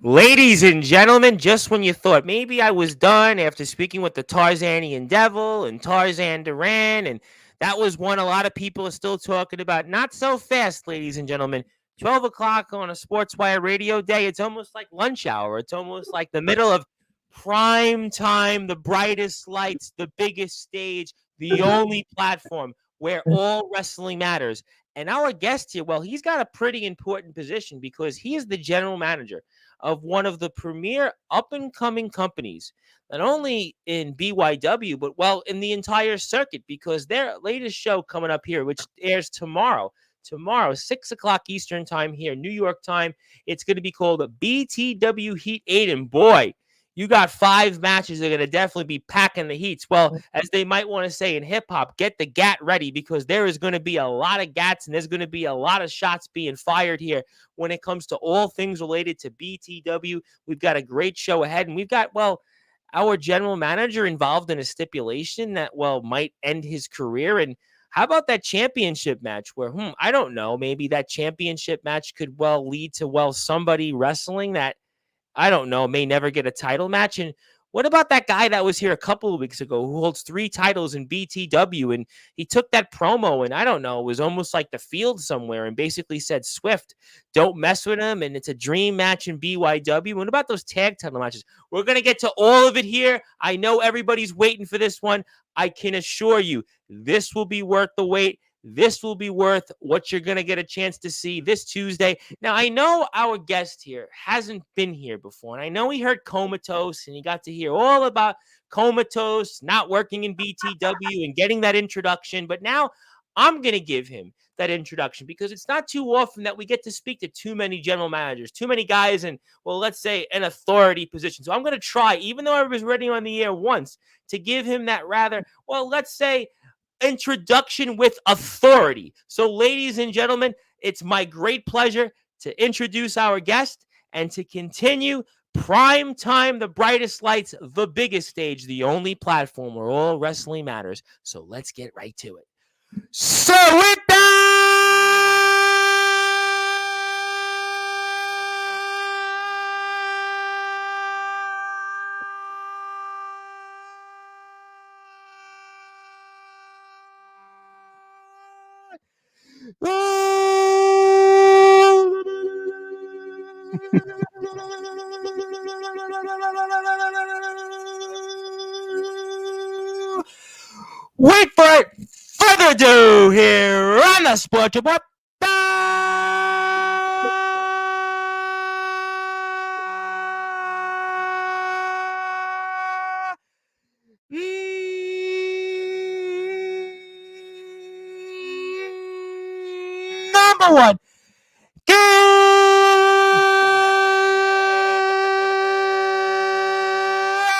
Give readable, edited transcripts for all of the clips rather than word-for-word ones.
Ladies and gentlemen, just when you thought maybe I was done after speaking with the Tarzanian Devil and Tarzan Duran, and that was one a lot of people are still talking about. Not so fast, ladies and gentlemen. 12 o'clock on a Sportswire radio day. It's almost like lunch hour. It's almost like the middle of prime time, the brightest lights, the biggest stage, the only platform where all wrestling matters. And our guest here, well, he's got a pretty important position because he is the general manager of one of the premier up and coming companies, not only in BYW, but well, in the entire circuit, because their latest show coming up here, which airs tomorrow, 6 o'clock Eastern time here, New York time, it's going to be called BTW Heat 8. And boy, you got 5 matches that are going to definitely be packing the heats. Well, as they might want to say in hip hop, get the gat ready because there is going to be a lot of gats and there's going to be a lot of shots being fired here when it comes to all things related to BTW. We've got a great show ahead, and we've got, well, our general manager involved in a stipulation that, well, might end his career. And how about that championship match where, I don't know, maybe that championship match could, well, lead to, well, somebody wrestling that, I don't know, may never get a title match. And what about that guy that was here a couple of weeks ago who holds 3 titles in BTW? And he took that promo and I don't know, it was almost like the field somewhere and basically said, Swift, don't mess with him. And it's a dream match in BYW. What about those tag title matches? We're going to get to all of it here. I know everybody's waiting for this one. I can assure you this will be worth the wait. This will be worth what you're going to get a chance to see this Tuesday. Now, I know our guest here hasn't been here before, and I know he heard Comatose, and he got to hear all about Comatose not working in BTW and getting that introduction, but now I'm going to give him that introduction because it's not too often that we get to speak to too many general managers, too many guys in, well, let's say an authority position. So I'm going to try, even though I was already on the air once, to give him that rather, well, let's say, introduction with authority. So, ladies and gentlemen, it's my great pleasure to introduce our guest and to continue prime time, the brightest lights, the biggest stage, the only platform where all wrestling matters. So let's get right to it. So with without further ado, here on the Sportzwire. Number one,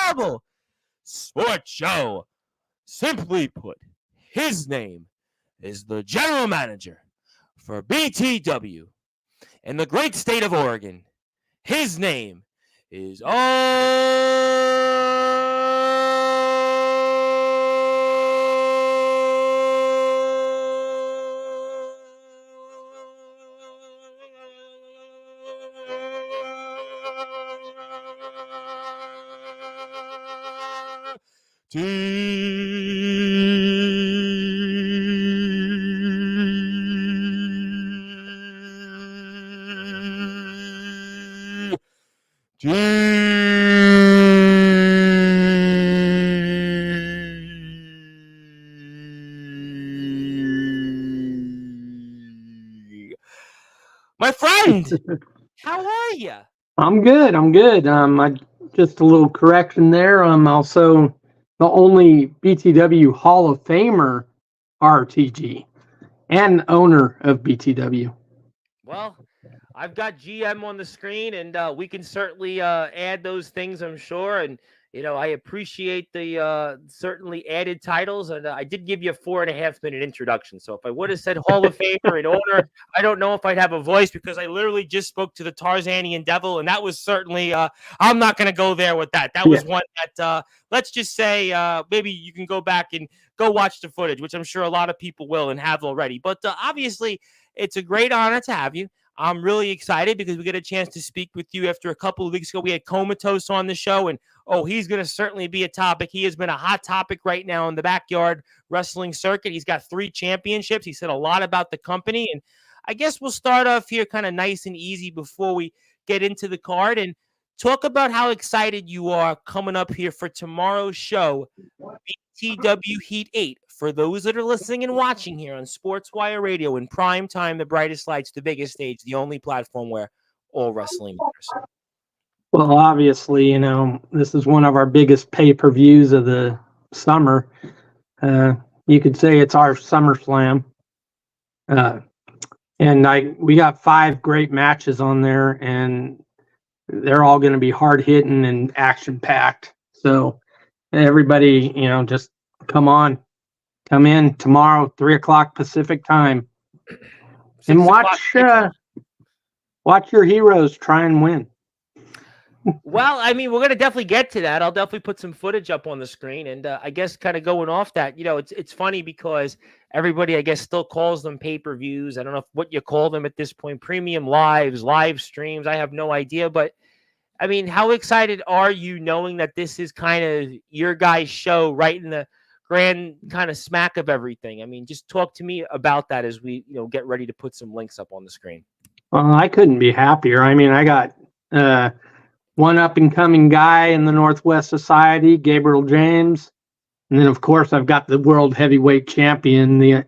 Cable Sports Show. Simply put, his name is the general manager for BTW in the great state of Oregon. His name is my friend. How are you? I'm good. I just a little correction there. I'm also the only BTW Hall of Famer RTG and owner of BTW. Well, I've got GM on the screen, and we can certainly add those things, I'm sure. And I appreciate the certainly added titles, and I did give you a 4.5-minute introduction. So if I would have said Hall of Famer and owner, I don't know if I'd have a voice because I literally just spoke to the Tarzanian Devil, and that was certainly I'm not going to go there with that. That was one that let's just say maybe you can go back and go watch the footage, which I'm sure a lot of people will and have already. But obviously, it's a great honor to have you. I'm really excited because we get a chance to speak with you after a couple of weeks ago. We had Comatose on the show, and he's going to certainly be a topic. He has been a hot topic right now in the backyard wrestling circuit. He's got 3 championships. He said a lot about the company, and I guess we'll start off here kind of nice and easy before we get into the card and talk about how excited you are coming up here for tomorrow's show, BTW Heat 8. For those that are listening and watching here on Sportswire Radio in prime time, the brightest lights, the biggest stage, the only platform where all wrestling matters. Well, obviously, this is one of our biggest pay-per-views of the summer. You could say it's our SummerSlam. And we got 5 great matches on there, and they're all going to be hard-hitting and action-packed. So everybody, just come in tomorrow, 3:00 Pacific time, and watch your heroes try and win. Well, I mean, we're going to definitely get to that. I'll definitely put some footage up on the screen. And I guess kind of going off that, it's funny because everybody, I guess, still calls them pay-per-views. I don't know what you call them at this point, premium lives, live streams. I have no idea. But, I mean, how excited are you knowing that this is kind of your guys' show right in the grand kind of smack of everything? I mean, just talk to me about that as we, get ready to put some links up on the screen. Well, I couldn't be happier. I mean, I got one up-and-coming guy in the Northwest Society, Gabriel James. And then, of course, I've got the world heavyweight champion, the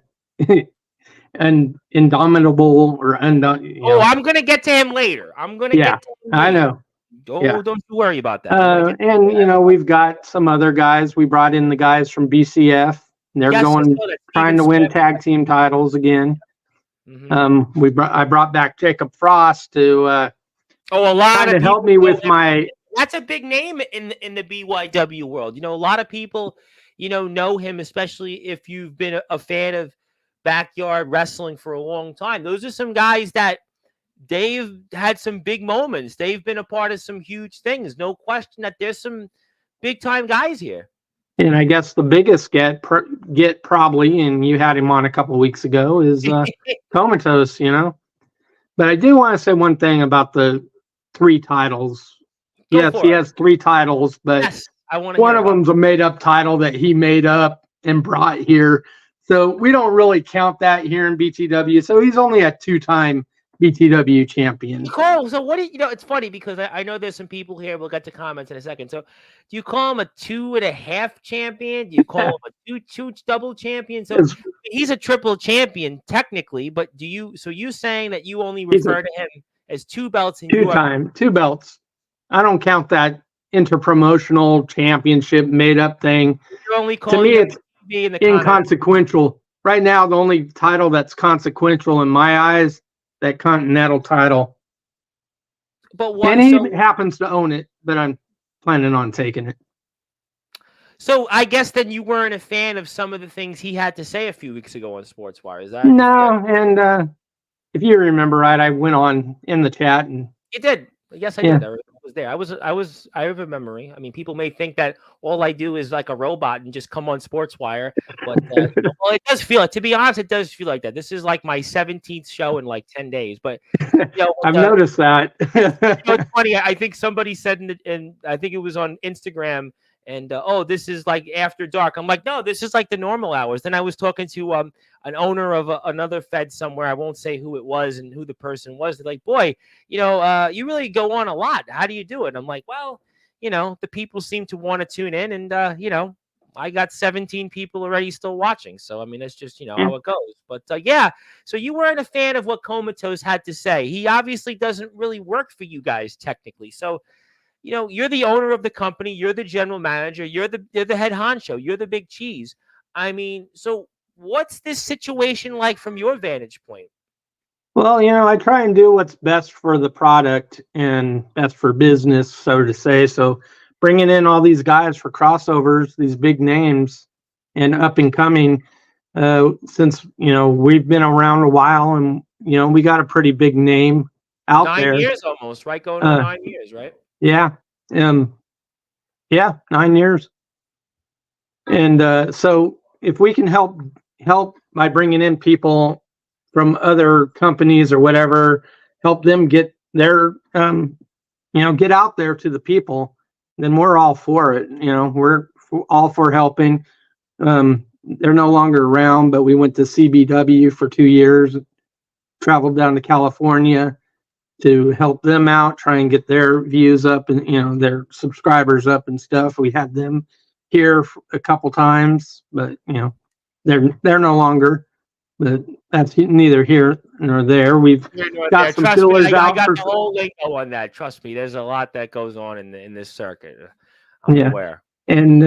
indomitable or undone. I'm going to get to him later. Get to him later. I know. Don't you worry about that. And, we've got some other guys. We brought in the guys from BCF. And they're trying to win tag team titles again. Mm-hmm. I brought back Jacob Frost to to help me with my. That's a big name in the BYW world. A lot of people, know him, especially if you've been a fan of backyard wrestling for a long time. Those are some guys that they've had some big moments. They've been a part of some huge things. No question that there's some big time guys here. And I guess the biggest get probably, and you had him on a couple of weeks ago, is Comatose. But I do want to say one thing about the 3 titles. Yes, he has 3 titles, but one of them's a made-up title that he made up and brought here. So we don't really count that here in BTW. So he's only a 2-time BTW champion. Cool. So what do you it's funny because I know there's some people here. We'll get to comments in a second. So do you call him a 2.5 champion? Do you call him a two double champion? So he's a triple champion technically, but you saying that you only refer to him as 2 belts and 2 belts. I don't count that interpromotional championship made up thing. You're only to me it's inconsequential. Right now the only title that's consequential in my eyes, that Continental title. But and he happens to own it, but I'm planning on taking it. So I guess then you weren't a fan of some of the things he had to say a few weeks ago on Sportswire, is that? No, and if you remember right, I went on in the chat and you did. Yes, I did. I was there. I have a memory. I mean, people may think that all I do is like a robot and just come on Sportswire, but well, it does feel. To be honest, it does feel like that. This is like my 17th show in like 10 days. But I've noticed that. It's funny. I think somebody said, and I think it was on Instagram. And this is like after dark. I'm like, no, this is like the normal hours. Then I was talking to an owner of another Fed somewhere. I won't say who it was and who the person was. They're like, boy, you really go on a lot. How do you do it? And I'm like, well, the people seem to want to tune in, and I got 17 people already still watching. So I mean, that's just how it goes. But so you weren't a fan of what Comatose had to say. He obviously doesn't really work for you guys technically. So. You're the owner of the company. You're the general manager. You're the head honcho. You're the big cheese. I mean, so what's this situation like from your vantage point? Well, I try and do what's best for the product and best for business, so to say. So bringing in all these guys for crossovers, these big names and up and coming, since, we've been around a while and, we got a pretty big name out there. 9 years almost, right? Going on 9 years, right? Yeah. 9 years. And so if we can help by bringing in people from other companies or whatever, help them get their get out there to the people, then we're all for it. We're all for helping. They're no longer around, but we went to CBW for 2 years, traveled down to California to help them out, try and get their views up and their subscribers up and stuff. We had them here a couple times, but they're no longer. But that's neither here nor there. We've got some fillers out. I got the whole lingo on that. Trust me, there's a lot that goes on in this circuit. I'm aware. And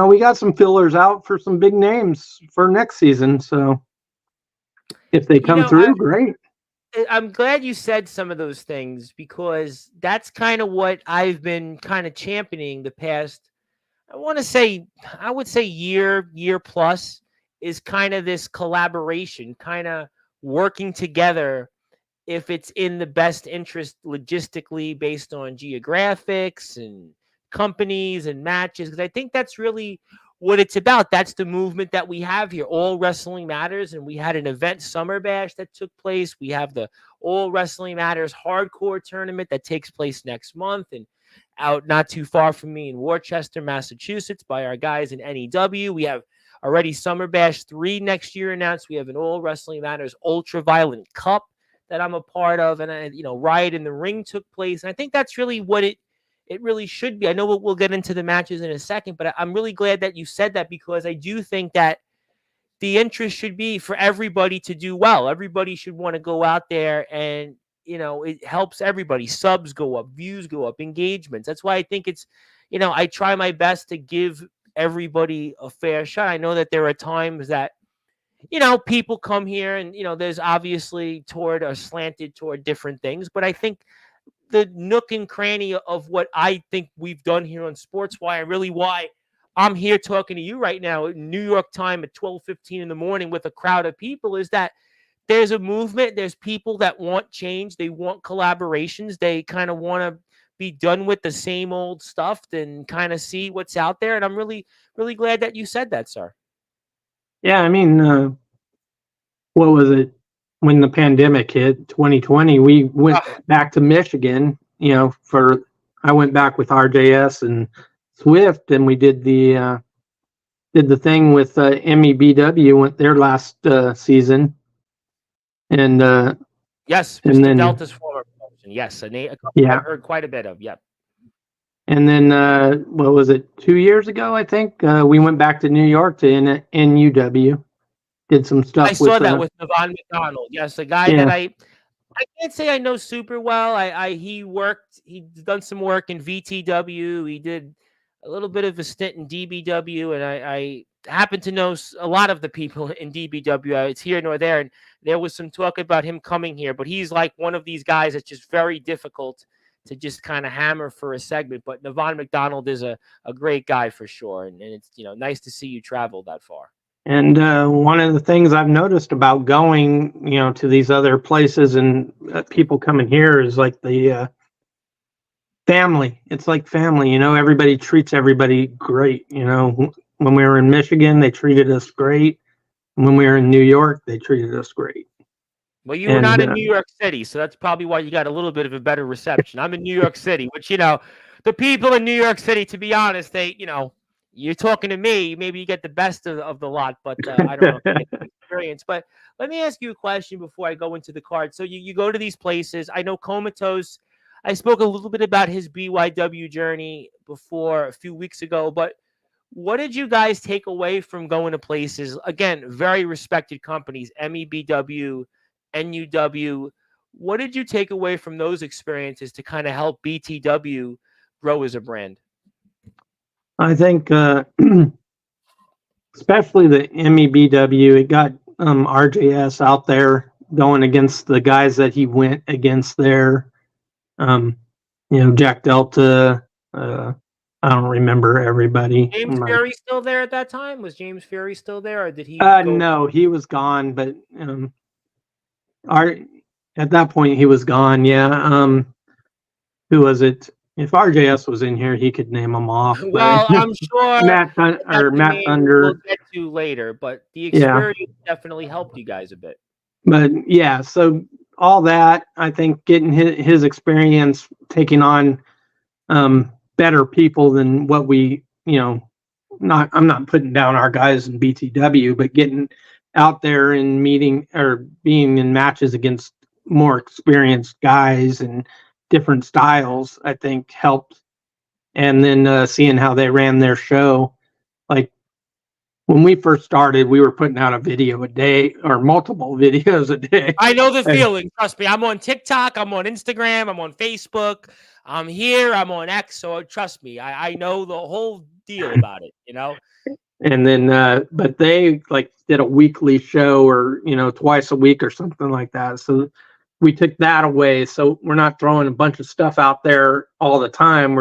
we got some fillers out for some big names for next season. So if they come through, great. I'm glad you said some of those things, because that's kind of what I've been kind of championing the past, I would say year plus, is kind of this collaboration, kind of working together if it's in the best interest logistically based on geographics and companies and matches. Because I think that's really what it's about. That's the movement that we have here. All Wrestling Matters, and we had an event, Summer Bash, that took place. We have the All Wrestling Matters Hardcore Tournament that takes place next month, and out not too far from me in Worcester, Massachusetts, by our guys in NEW. We have already Summer Bash 3 next year announced. We have an All Wrestling Matters Ultraviolent Cup that I'm a part of, and Riot in the Ring took place. And I think that's really what it really should be. I know we'll get into the matches in a second, but I'm really glad that you said that, because I do think that the interest should be for everybody to do well. Everybody should want to go out there, and it helps everybody. Subs go up, views go up, engagements. That's why I think it's, I try my best to give everybody a fair shot. I know that there are times that, people come here and, there's obviously slanted toward different things, but I think the nook and cranny of what I think we've done here on Sportswire, really why I'm here talking to you right now at New York time at 12:15 in the morning with a crowd of people, is that there's a movement. There's people that want change. They want collaborations. They kind of want to be done with the same old stuff and kind of see what's out there. And I'm really, really glad that you said that, sir. Yeah, I mean, what was it? When the pandemic hit, 2020, we went back to Michigan, I went back with RJS and Swift, and we did the thing with MEBW, went their last season. And yes, Mr. Then Delta's former promotion. Yes, I've heard quite a bit of. Yep. And then what was it? 2 years ago, I think we went back to New York to NUW. Did some stuff. I saw that with Navon McDonald. Yes, a guy that I can't say I know super well. He's done some work in VTW. He did a little bit of a stint in DBW, and I happen to know a lot of the people in DBW. It's here nor there, and there was some talk about him coming here, but he's like one of these guys that's just very difficult to just kind of hammer for a segment. But Navon McDonald is a great guy for sure, and it's nice to see you travel that far. And one of the things I've noticed about going, to these other places and people coming here is like the family. It's like family, everybody treats everybody great. When we were in Michigan, they treated us great. When we were in New York, they treated us great. Well, you were not in New York City, so that's probably why you got a little bit of a better reception. I'm in New York City, which, the people in New York City, to be honest, they, you're talking to me, maybe you get the best of the lot, but I don't know if you get the experience. But let me ask you a question before I go into the card. So you go to these places. I know Comatose, I spoke a little bit about his BYW journey before a few weeks ago, but what did you guys take away from going to places, again, very respected companies, MEBW, NUW? What did you take away from those experiences to kind of help BTW grow as a brand? I think, especially the MEBW, it got RJS out there going against the guys that he went against there. Jack Delta. I don't remember everybody. James Fury still there at that time? Was James Fury still there, or did he? No, he was gone. But at that point, he was gone. Yeah. Who was it? If RJS was in here, he could name them off. Well, I'm sure Matt Thunder. We'll get to later, but the experience definitely helped you guys a bit. But yeah, so all that, I think getting his experience taking on better people than what we, I'm not putting down our guys in BTW, but getting out there and meeting or being in matches against more experienced guys and different styles, I think helped. And then seeing how they ran their show, like when we first started, we were putting out a video a day or multiple videos a day. I know the And feeling. Trust me. I'm on TikTok. I'm on Instagram. I'm on Facebook. I'm here. I'm on X. So trust me. I know the whole deal about it. and then but they like did a weekly show or twice a week or something like that. So we took that away. So we're not throwing a bunch of stuff out there all the time.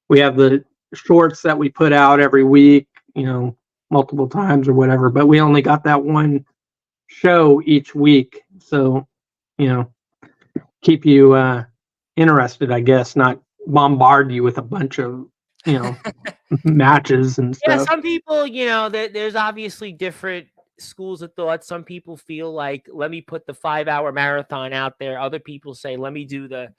We have the shorts that we put out every week, multiple times or whatever, but we only got that one show each week. So, keep you interested, I guess, not bombard you with a bunch of, matches and Yeah, stuff. some people, there's obviously different schools of thought. Some people feel like, let me put the 5-hour marathon out there. Other people say, let me do the,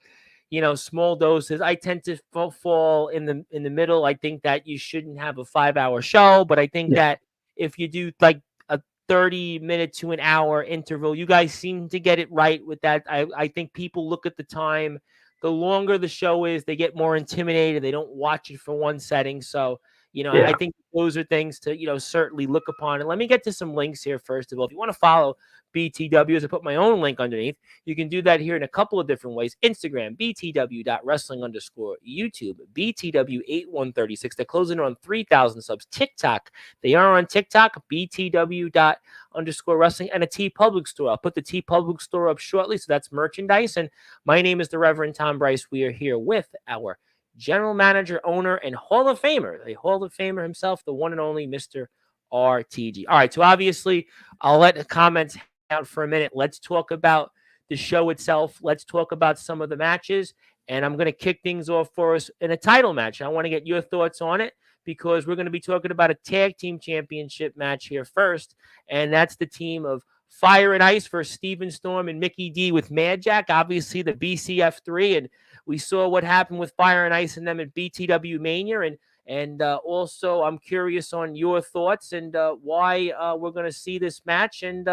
small doses. I tend to fall in the middle. I think that you shouldn't have a 5-hour show, but I think Yeah. that if you do like a 30-minute to an hour interval, you guys seem to get it right with that. I think people look at the time. The longer the show is, they get more intimidated. They don't watch it for one setting. So, I think those are things to, certainly look upon. And let me get to some links here first of all. If you want to follow BTW, I put my own link underneath. You can do that here in a couple of different ways. Instagram, BTW.wrestling_. YouTube, BTW8136. They're closing on 3,000 subs. TikTok, they are on TikTok, BTW._wrestling, and a T Public store. I'll put the T Public store up shortly, so that's merchandise. And my name is the Reverend Tom Bryce. We are here with our general manager, owner, and Hall of Famer, the Hall of Famer himself, the one and only Mr. RTG. All right, so obviously, I'll let the comments out for a minute. Let's talk about the show itself. Let's talk about some of the matches, and I'm going to kick things off for us in a title match. I want to get your thoughts on it because we're going to be talking about a tag team championship match here first, and that's the team of Fire and Ice versus Steven Storm and Mickey D with Mad Jack, obviously the BCF3, and we saw what happened with Fire and Ice and them at BTW Mania, and also I'm curious on your thoughts and why we're going to see this match and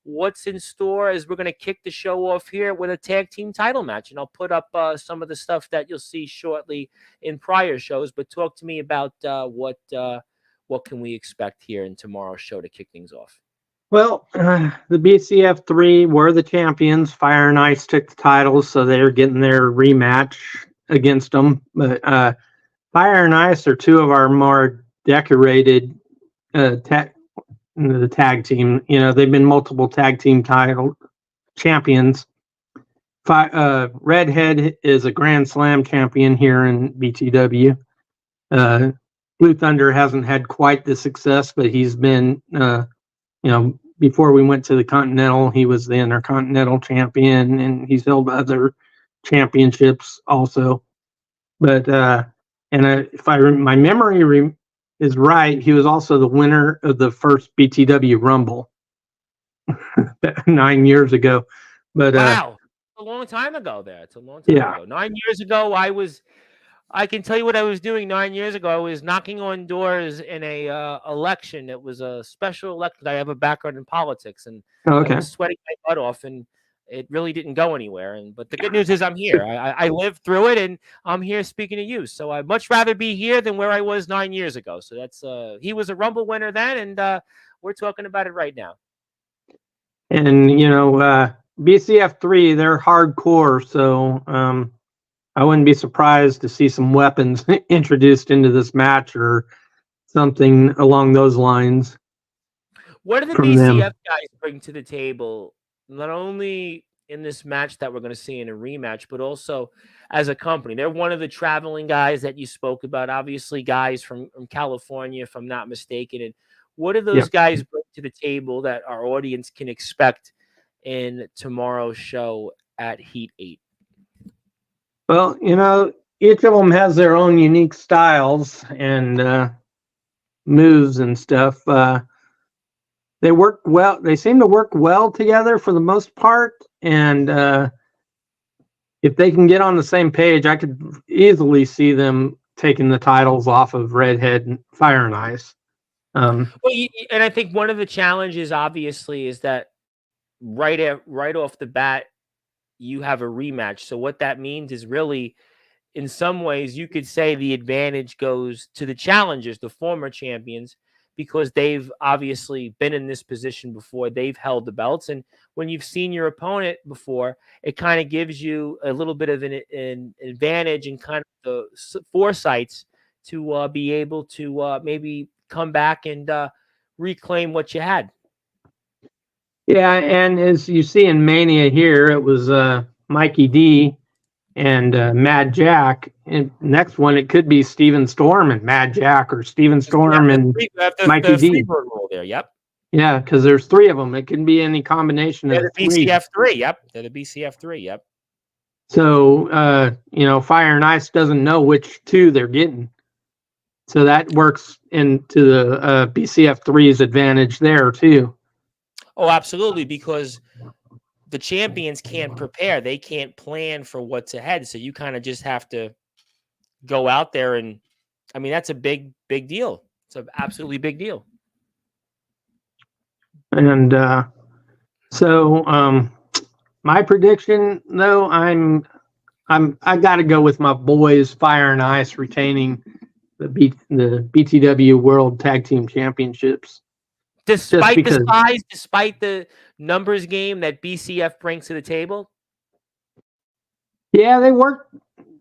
what's in store as we're going to kick the show off here with a tag team title match. And I'll put up some of the stuff that you'll see shortly in prior shows, but talk to me about what can we expect here in tomorrow's show to kick things off. Well, the BCF3 were the champions. Fire and Ice took the titles, so they're getting their rematch against them. But Fire and Ice are two of our more decorated the tag team. They've been multiple tag team title champions. Redhead is a Grand Slam champion here in BTW. Blue Thunder hasn't had quite the success, but he's been before we went to the Continental, he was the Intercontinental champion, and he's held other championships also. But if my memory is right, he was also the winner of the first BTW Rumble 9 years ago. But wow, a long time ago. It's a long time ago. 9 years ago, I can tell you what I was doing 9 years ago. I was knocking on doors in a election. It was a special election. I have a background in politics, and I was sweating my butt off, and it really didn't go anywhere. But the good news is I'm here. I lived through it, and I'm here speaking to you. So I'd much rather be here than where I was 9 years ago. So that's he was a Rumble winner then, and we're talking about it right now. And BCF3, they're hardcore, so I wouldn't be surprised to see some weapons introduced into this match or something along those lines. What do the BCF guys bring to the table, not only in this match that we're going to see in a rematch, but also as a company? They're one of the traveling guys that you spoke about, obviously guys from California, if I'm not mistaken. And what do those guys bring to the table that our audience can expect in tomorrow's show at Heat 8? Well, each of them has their own unique styles and moves and stuff. they work well. They seem to work well together for the most part. And if they can get on the same page, I could easily see them taking the titles off of Redhead, Fire and Ice. Well, and I think one of the challenges, obviously, is that right off the bat, you have a rematch. So what that means is really, in some ways, you could say the advantage goes to the challengers, the former champions, because they've obviously been in this position before. They've held the belts. And when you've seen your opponent before, it kind of gives you a little bit of an advantage and kind of the foresights to be able to maybe come back and reclaim what you had. Yeah, and as you see in Mania here, it was Mikey D and Mad Jack. And next one, it could be Steven Storm and Mad Jack, or Steven Storm and Mikey D. There, yep. Yeah, because there's three of them. It can be any combination of the BCF3. Yep, they're the BCF3. Yep. So Fire and Ice doesn't know which two they're getting. So that works into the BCF3's advantage there too. Oh, absolutely, because the champions can't prepare. They can't plan for what's ahead. So you kind of just have to go out there. And I mean, that's a big deal. It's an absolutely big deal. And my prediction, though, I got to go with my boys, Fire and Ice, retaining the BTW World Tag Team Championships. Despite the size, despite the numbers game that BCF brings to the table? Yeah, they work.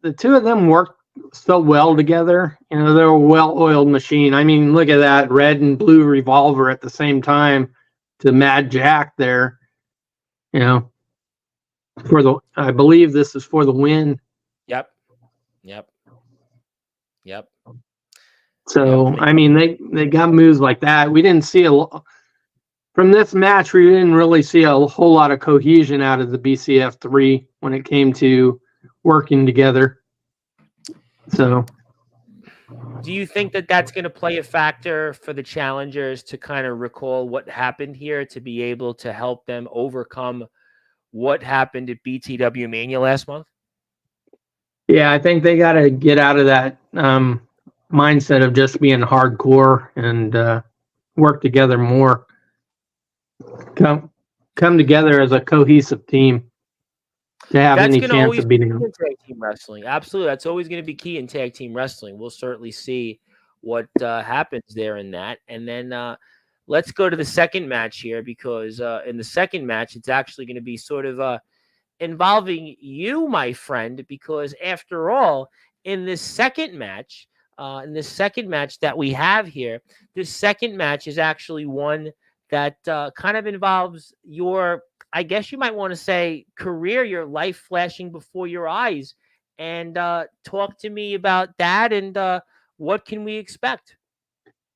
The two of them work so well together. They're a well-oiled machine. I mean, look at that red and blue revolver at the same time to Mad Jack there. I believe this is for the win. Yep. So, I mean, they got moves like that. We didn't see from this match, we didn't really see a whole lot of cohesion out of the BCF3 when it came to working together. So, do you think that that's going to play a factor for the challengers to kind of recall what happened here, to be able to help them overcome what happened at BTW Mania last month? Yeah, I think they got to get out of that mindset of just being hardcore and work together more. Come together as a cohesive team to have any chance of beating them. Tag team wrestling, absolutely. That's always going to be key in tag team wrestling. We'll certainly see what happens there in that. And then let's go to the second match here, because in the second match, it's actually going to be sort of involving you, my friend, because after all, in this second match that we have here, this second match is actually one that kind of involves your, I guess you might want to say, career, your life flashing before your eyes. And talk to me about that, and what can we expect?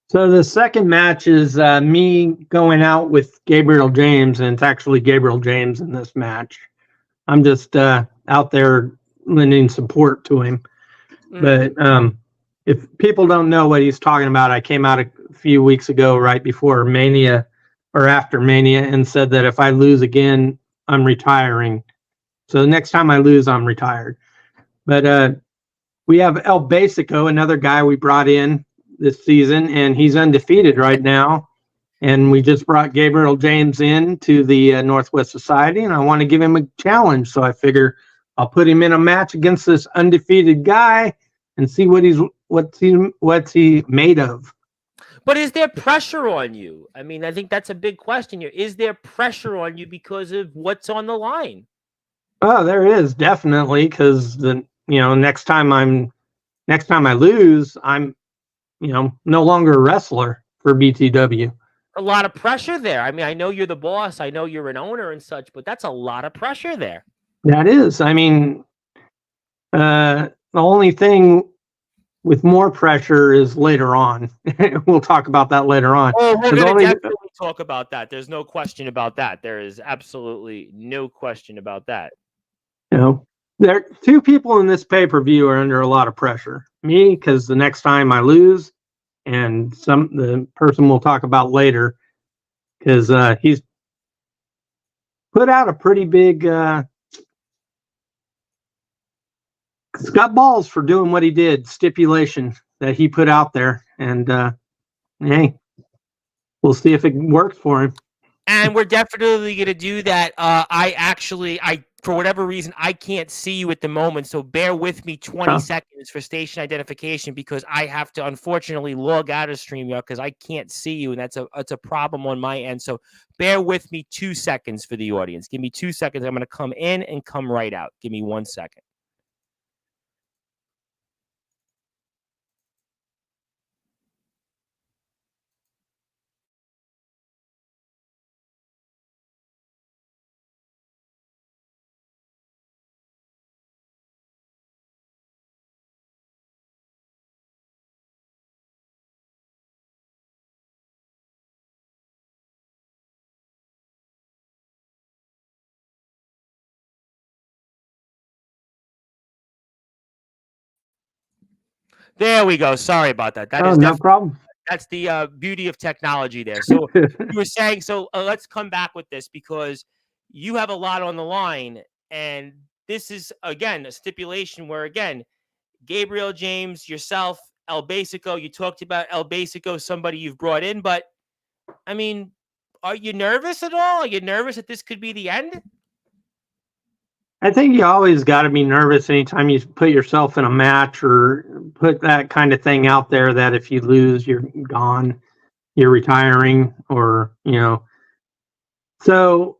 So the second match is me going out with Gabriel James, and it's actually Gabriel James in this match. I'm just out there lending support to him. But if people don't know what he's talking about, I came out a few weeks ago, right before Mania or after Mania, and said that if I lose again, I'm retiring. So the next time I lose, I'm retired. But we have El Basico, another guy we brought in this season, and he's undefeated right now. And we just brought Gabriel James in to the Northwest Society, and I want to give him a challenge. So I figure I'll put him in a match against this undefeated guy and see what's he made of. But is there pressure on you? I mean, I think that's a big question here. Is there pressure on you because of what's on the line? Oh, there is definitely, because next time I lose, I'm no longer a wrestler for BTW. A lot of pressure there. I mean, I know you're the boss. I know you're an owner and such, but that's a lot of pressure there. That is. I mean, the only thing with more pressure is later on. We'll talk about that later on. Oh, we're going to definitely talk about that. There's no question about that. There is absolutely no question about that. There two people in this pay-per-view are under a lot of pressure. Me, because the next time I lose, and the person we'll talk about later, because he's put out a pretty big. Got balls for doing what he did. Stipulation that he put out there, and hey, we'll see if it works for him. And we're definitely going to do that. I for whatever reason, I can't see you at the moment, so bear with me 20 seconds for station identification because I have to unfortunately log out of StreamYard because I can't see you, and that's a problem on my end. So bear with me 2 seconds for the audience. Give me 2 seconds. I'm going to come in and come right out. Give me 1 second. There we go. Sorry about that. That is no problem. That's the beauty of technology there. So you were saying, so let's come back with this because you have a lot on the line. And this is, again, a stipulation where, again, Gabriel James, yourself, El Basico, you talked about El Basico, somebody you've brought in. But, I mean, are you nervous at all? Are you nervous that this could be the end? I think you always got to be nervous anytime you put yourself in a match or put that kind of thing out there that if you lose, you're gone, you're retiring, or, So,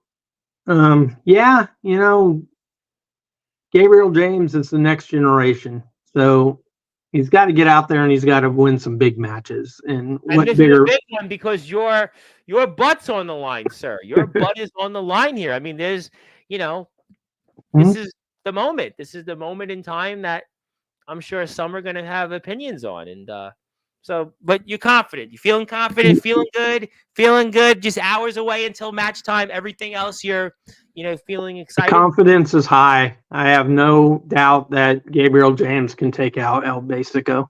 yeah, Gabriel James is the next generation. So he's got to get out there and he's got to win some big matches. And what this bigger? Is a big one because your butt's on the line, sir. Your butt is on the line here. I mean, there's, this is the moment. This is the moment in time that I'm sure some are going to have opinions on. And but you're confident. You feeling confident, feeling good, just hours away until match time. Everything else you're, feeling excited. The confidence is high. I have no doubt that Gabriel James can take out El Basico.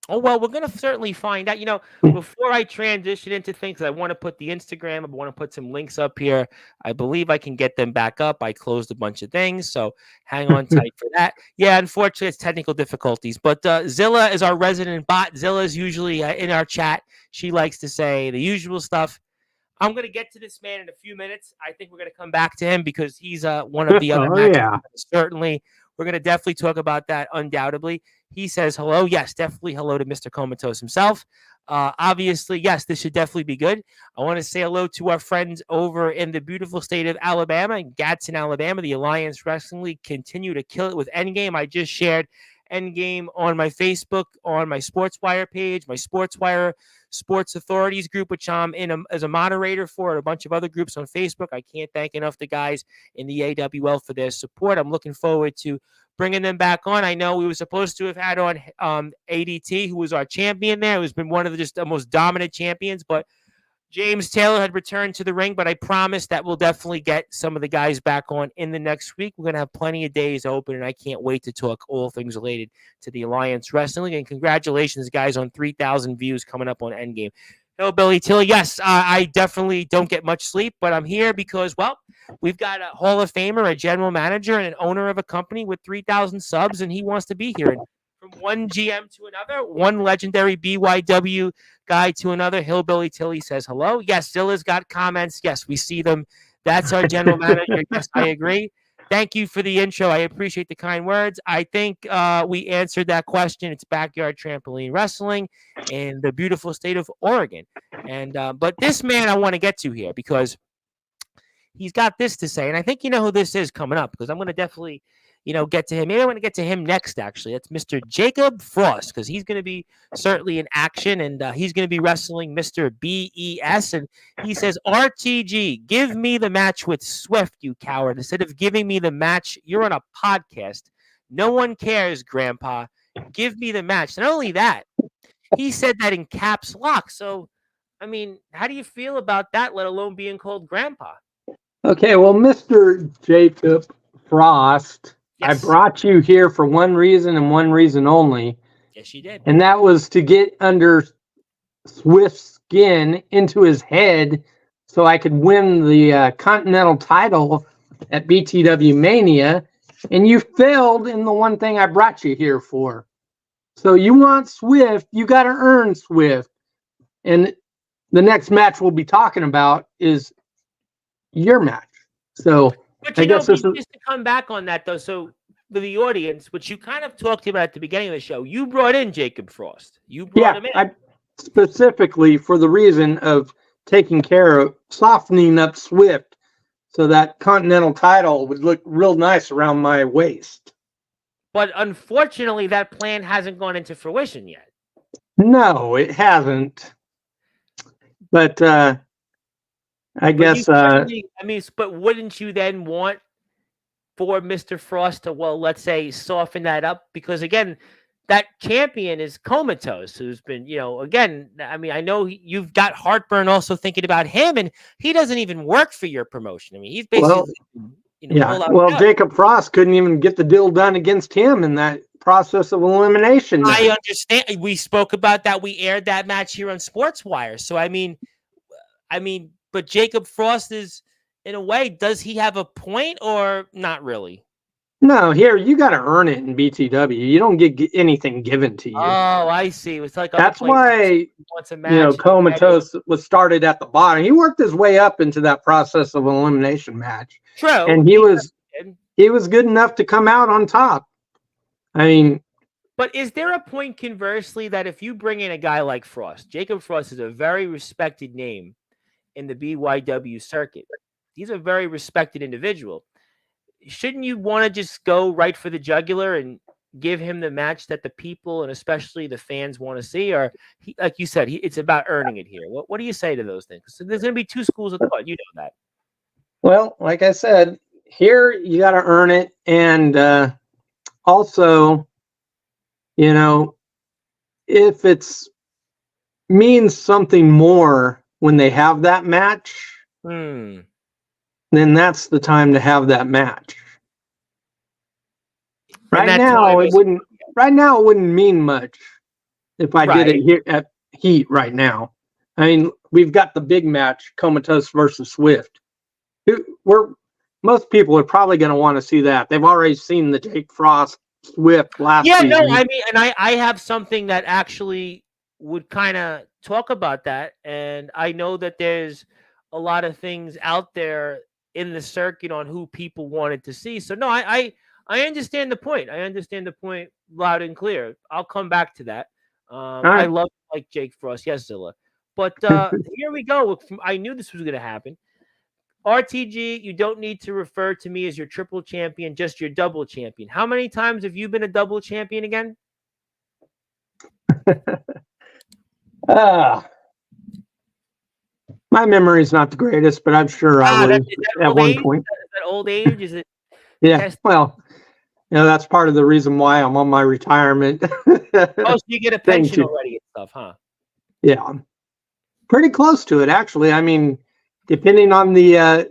Oh, well, we're going to certainly find out. Before I transition into things, I want to put the Instagram. I want to put some links up here. I believe I can get them back up. I closed a bunch of things, so hang on tight for that. Yeah, unfortunately, it's technical difficulties. But Zilla is our resident bot. Zilla is usually in our chat. She likes to say the usual stuff. I'm going to get to this man in a few minutes. I think we're going to come back to him because he's one of the other matches. Yeah. Certainly. We're going to definitely talk about that undoubtedly. He says hello. Yes, definitely hello to Mr. Comatose himself. Obviously, yes, this should definitely be good. I want to say hello to our friends over in the beautiful state of Alabama, in Gadsden, Alabama. The Alliance Wrestling League continue to kill it with Endgame. I just shared Endgame on my Facebook, on my Sportswire page, my Sportswire Sports Authorities group, which I'm in as a moderator for, and a bunch of other groups on Facebook. I can't thank enough the guys in the AWL for their support. I'm looking forward to bringing them back on. I know we were supposed to have had on ADT, who was our champion there, who's been one of the most dominant champions, but James Taylor had returned to the ring, but I promise that we'll definitely get some of the guys back on in the next week. We're going to have plenty of days open, and I can't wait to talk all things related to the Alliance Wrestling. And congratulations, guys, on 3,000 views coming up on Endgame. Hillbilly Tilly, yes, I definitely don't get much sleep, but I'm here because, well, we've got a Hall of Famer, a general manager, and an owner of a company with 3,000 subs, and he wants to be here. And from one GM to another, one legendary BYW guy to another, Hillbilly Tilly says hello. Yes, Zilla's got comments. Yes, we see them. That's our general manager. Yes, I agree. Thank you for the intro. I appreciate the kind words. I think we answered that question. It's Backyard Trampoline Wrestling in the beautiful state of Oregon. And but this man I want to get to here because he's got this to say. And I think you know who this is coming up because I'm going to definitely get to him. Maybe I want to get to him next, actually. That's Mr. Jacob Frost, because he's going to be certainly in action, and he's going to be wrestling Mr. BES. And he says, RTG, give me the match with Swift, you coward. Instead of giving me the match, you're on a podcast. No one cares, Grandpa. Give me the match. Not only that, he said that in caps lock. So, I mean, how do you feel about that, let alone being called Grandpa? Okay, well, Mr. Jacob Frost, yes. I brought you here for one reason and one reason only. Yes, you did. And that was to get under Swift's skin into his head so I could win the Continental title at BTW Mania, and you failed in the one thing I brought you here for. So you want Swift, you got to earn Swift. And the next match we'll be talking about is your match. So But I guess this is just to come back on that though, so for the audience, which you kind of talked about at the beginning of the show, you brought in Jacob Frost. You brought him in. I specifically for the reason of taking care of softening up Swift so that Continental title would look real nice around my waist. But unfortunately, that plan hasn't gone into fruition yet. No, it hasn't. But I guess but wouldn't you then want for Mr. Frost to, well, let's say, soften that up? Because again, that champion is Comatose, who's been, again, I mean, I know you've got heartburn also thinking about him, and he doesn't even work for your promotion. I mean, he's basically, Jacob Frost couldn't even get the deal done against him in that process of elimination. I understand. We spoke about that. We aired that match here on Sportswire. So, I mean, but Jacob Frost is, in a way, does he have a point or not really? No, here, you got to earn it in BTW. You don't get anything given to you. Oh, I see. It's like that's why, Comatose was started at the bottom. He worked his way up into that process of elimination match. True. And he was good enough to come out on top. I mean, but is there a point conversely that if you bring in a guy like Frost, Jacob Frost is a very respected name in the BYW circuit. He's a very respected individual. Shouldn't you want to just go right for the jugular and give him the match that the people and especially the fans want to see? Or, like you said, it's about earning it here. What do you say to those things? So there's going to be two schools of thought. You know that. Well, like I said, here you got to earn it. And also, if it's means something more when they have that match, then that's the time to have that match. Right now, it wouldn't mean much if I did it here at Heat right now. I mean, we've got the big match, Comatose versus Swift. Most people are probably going to want to see that. They've already seen the Jake Frost Swift last season. No, I mean, and I have something that actually would kind of talk about that. And I know that there's a lot of things out there in the circuit on who people wanted to see. So no, I understand the point. I understand the point loud and clear. I'll come back to that. I love like Jake Frost. Yes, Zilla. But here we go. I knew this was going to happen. RTG, you don't need to refer to me as your triple champion, just your double champion. How many times have you been a double champion again? My memory is not the greatest, but I'm sure I was at one point. Is that old age? Is it? Yeah. Well, that's part of the reason why I'm on my retirement. So you get a pension already and stuff, huh? Yeah. Pretty close to it, actually. I mean, depending on the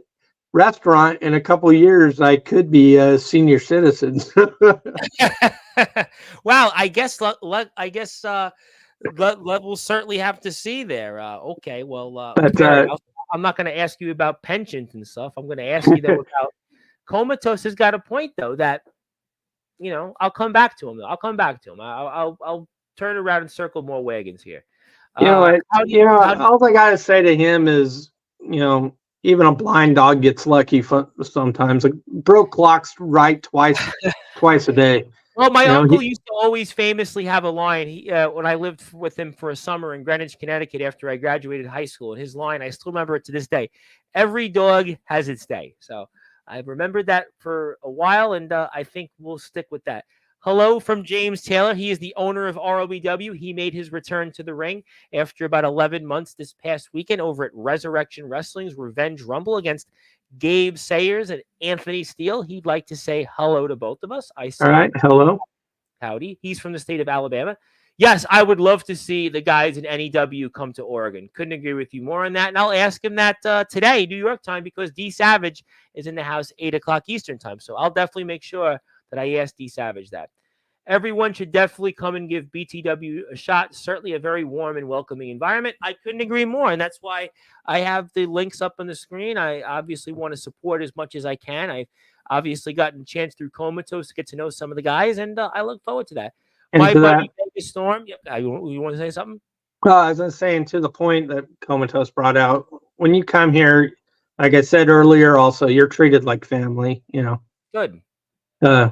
restaurant, in a couple of years, I could be a senior citizen. Wow. I guess we'll certainly have to see there. Okay. Well, I'm not going to ask you about pensions and stuff. I'm going to ask you though about Comatose has got a point though that, I'll come back to him. I'll turn around and circle more wagons here. All I got to say to him is, even a blind dog gets lucky sometimes. A broke clock's right twice a day. Well, my uncle used to always famously have a line. When I lived with him for a summer in Greenwich, Connecticut, after I graduated high school, and his line, I still remember it to this day. Every dog has its day. So I remembered that for a while, and I think we'll stick with that. Hello from James Taylor. He is the owner of ROBW. He made his return to the ring after about 11 months this past weekend over at Resurrection Wrestling's Revenge Rumble against Gabe Sayers and Anthony Steele. He'd like to say hello to both of us. All right. Hello. Howdy. He's from the state of Alabama. Yes, I would love to see the guys in NEW come to Oregon. Couldn't agree with you more on that. And I'll ask him that today, New York time, because D Savage is in the house 8 o'clock Eastern time. So I'll definitely make sure that I ask D Savage that. Everyone should definitely come and give BTW a shot. Certainly a very warm and welcoming environment. I couldn't agree more. And that's why I have the links up on the screen. I obviously want to support as much as I can. I've obviously gotten a chance through Comatose to get to know some of the guys, and I look forward to that. And My to buddy that, Vegas Storm. Yep. You want to say something? as I was saying, to the point that Comatose brought out, when you come here, like I said earlier, also you're treated like family. Good. Uh,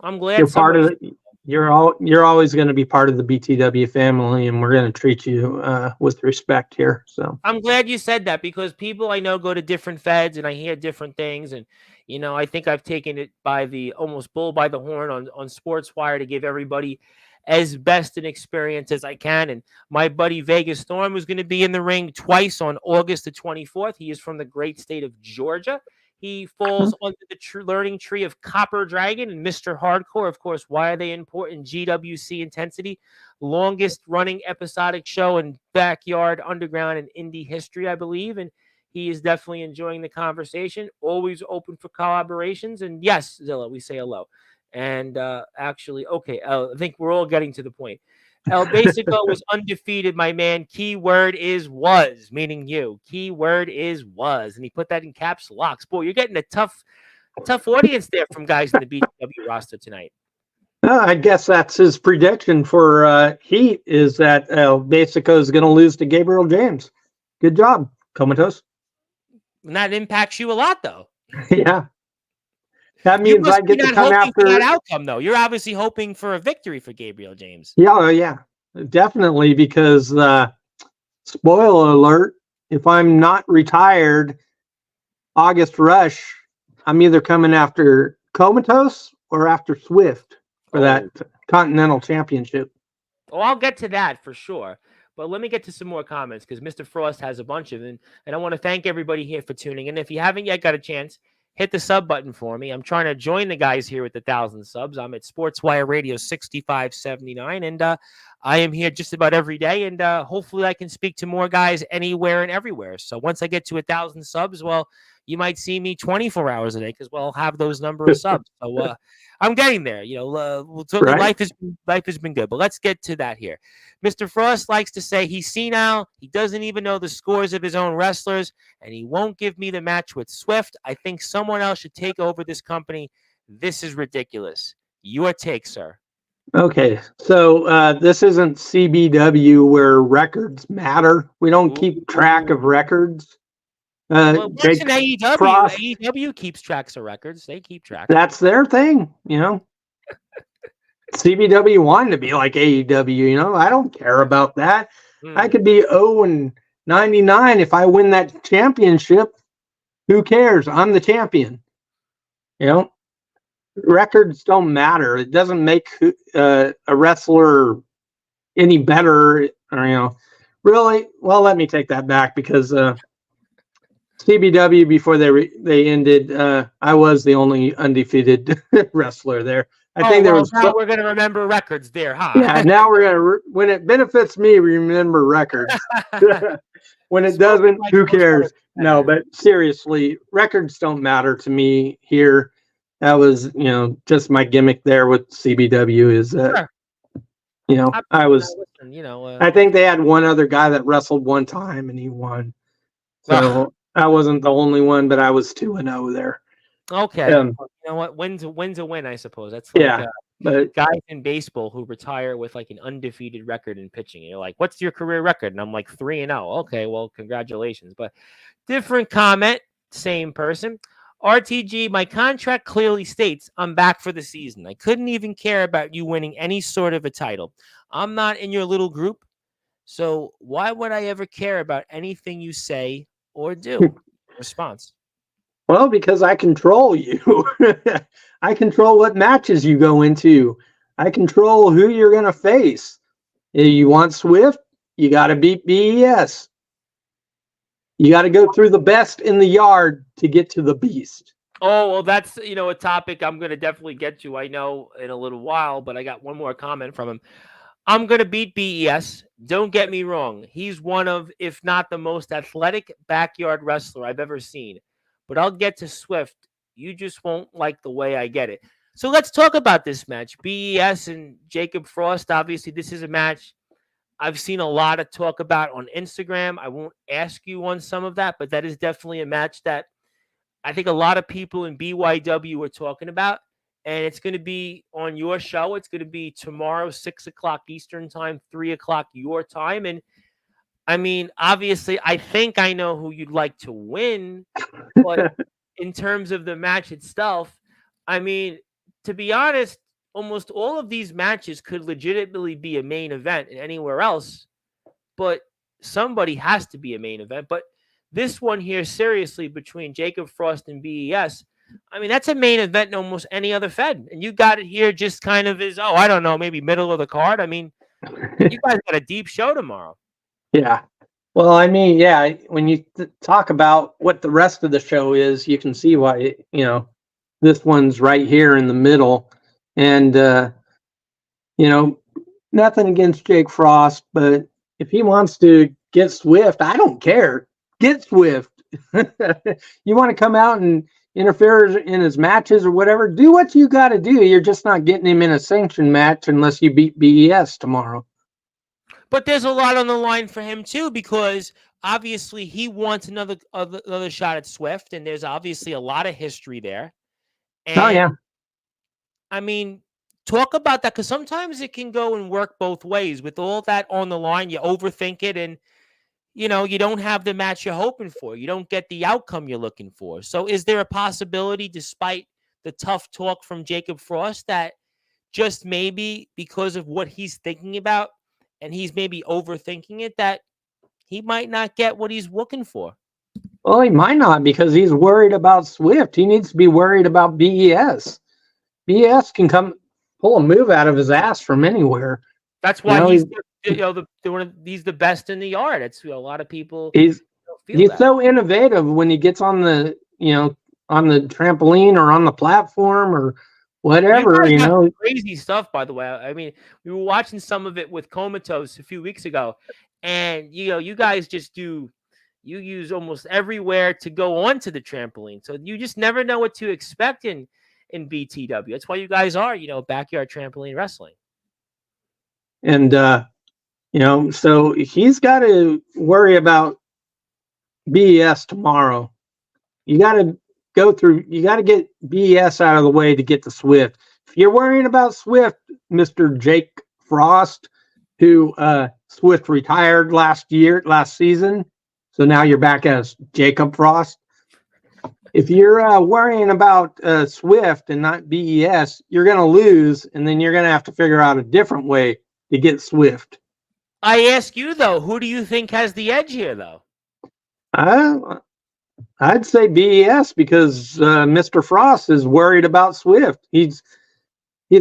I'm glad you're part somebody. of the, you're always going to be part of the BTW family, and we're going to treat you with respect here. So I'm glad you said that because people I know go to different feds and I hear different things. And, I think I've taken it by the almost bull by the horn on Sportswire to give everybody as best an experience as I can. And my buddy Vegas Storm was going to be in the ring twice on August the 24th. He is from the great state of Georgia. He falls under the learning tree of Copper Dragon and Mr. Hardcore. Of course, why are they important? GWC Intensity, longest running episodic show in backyard, underground, and indie history, I believe. And he is definitely enjoying the conversation. Always open for collaborations. And yes, Zilla, we say hello. And actually, okay, I think we're all getting to the point. El Basico was undefeated, my man. Key word is was, meaning you. Key word is was. And he put that in caps locks. Boy, you're getting a tough audience there from guys in the BTW roster tonight. I guess that's his prediction for Heat is that Basico is going to lose to Gabriel James. Good job, Comatose. And that impacts you a lot, though. Yeah. That You means must I get be to not come hoping for that after. outcome, though. You're obviously hoping for a victory for Gabriel James. Yeah, definitely. Because spoiler alert: if I'm not retired, August Rush, I'm either coming after Comatose or after Swift for that Continental Championship. Oh, I'll get to that for sure. But let me get to some more comments because Mr. Frost has a bunch of them. And I want to thank everybody here for tuning in. If you haven't yet got a chance, hit the sub button for me. I'm trying to join the guys here with the 1,000 subs. I'm at Sportswire Radio 6579. And I am here just about every day. And hopefully I can speak to more guys anywhere and everywhere. So once I get to 1,000 subs, well, you might see me 24 hours a day because we'll have those number of subs. So I'm getting there. Certainly Right. life has been good. But let's get to that here. Mr. Frost likes to say he's senile. He doesn't even know the scores of his own wrestlers, and he won't give me the match with Swift. I think someone else should take over this company. This is ridiculous. Your take, sir. Okay, so this isn't CBW where records matter. We don't keep track of records. Well, it works in AEW. Frost, AEW keeps tracks of records. They keep track. That's their thing, CBW wanted to be like AEW, I don't care about that. I could be 0-99 if I win that championship. Who cares? I'm the champion. Records don't matter. It doesn't make a wrestler any better. Or, really. Well, let me take that back because CBW before they ended, I was the only undefeated wrestler there. I think there was. Now we're gonna remember records there, huh? Yeah. Now we're gonna. When it benefits me, remember records. When it doesn't, who cares? No, but seriously, records don't matter to me here. That was, just my gimmick there with CBW is that, I was, I think they had one other guy that wrestled one time and he won. So I wasn't the only one, but I was 2-0 there. Okay. You know what? Win's a win, I suppose. That's like but guys in baseball who retire with like an undefeated record in pitching. You're like, what's your career record? And I'm like 3-0. Okay, well, congratulations. But different comment, same person. RTG, my contract clearly states I'm back for the season. I couldn't even care about you winning any sort of a title. I'm not in your little group. So why would I ever care about anything you say or do? Response. Well, because I control you. I control what matches you go into. I control who you're going to face. If you want Swift, you got to beat BES. You got to go through the best in the yard to get to the beast. Oh, well, that's, a topic I'm going to definitely get to, I know, in a little while, but I got one more comment from him. I'm going to beat BES. Don't get me wrong. He's one of, if not the most athletic backyard wrestler I've ever seen. But I'll get to Swift. You just won't like the way I get it. So let's talk about this match. BES and Jacob Frost. Obviously, this is a match I've seen a lot of talk about on Instagram. I won't ask you on some of that, but that is definitely a match that I think a lot of people in BYW are talking about. And it's going to be on your show. It's going to be tomorrow, 6 o'clock Eastern time, 3 o'clock your time. And I mean, obviously, I think I know who you'd like to win, but in terms of the match itself, I mean, to be honest, almost all of these matches could legitimately be a main event anywhere else, but somebody has to be a main event. But this one here, seriously, between Jacob Frost and BES, I mean, that's a main event in almost any other Fed. And you got it here just kind of as, oh, I don't know, maybe middle of the card. I mean, you guys got a deep show tomorrow. Yeah. Well, I mean, yeah, when you talk about what the rest of the show is, you can see why, this one's right here in the middle. And, nothing against Jake Frost, but if he wants to get Swift, I don't care. Get Swift. You want to come out and interfere in his matches or whatever, do what you got to do. You're just not getting him in a sanctioned match unless you beat BES tomorrow. But there's a lot on the line for him too, because obviously he wants another shot at Swift, and there's obviously a lot of history there. And, yeah. I mean, talk about that, because sometimes it can go and work both ways. With all that on the line, you overthink it, and you don't have the match you're hoping for. You don't get the outcome you're looking for. So is there a possibility, despite the tough talk from Jacob Frost, that just maybe because of what he's thinking about, and he's maybe overthinking it, that he might not get what he's looking for? Well, he might not, because he's worried about Swift. He needs to be worried about BES. BES can pull a move out of his ass from anywhere. That's why he's the best in the yard. It's a lot of people. He's so innovative when he gets on the on the trampoline or on the platform or whatever. Crazy stuff. By the way, I mean, we were watching some of it with Comatose a few weeks ago, and you guys just use almost everywhere to go onto the trampoline. So you just never know what to expect in BTW. That's why you guys are backyard trampoline wrestling. And so he's got to worry about BES tomorrow. You got to get BES out of the way to get to Swift. If you're worrying about Swift, Mr. Jake Frost, who Swift retired last season, so now you're back as Jacob Frost. If you're worrying about Swift and not BES, you're going to lose, and then you're going to have to figure out a different way to get Swift. I ask you, though, who do you think has the edge here, though? I'd say BES, because Mr. Frost is worried about Swift. He's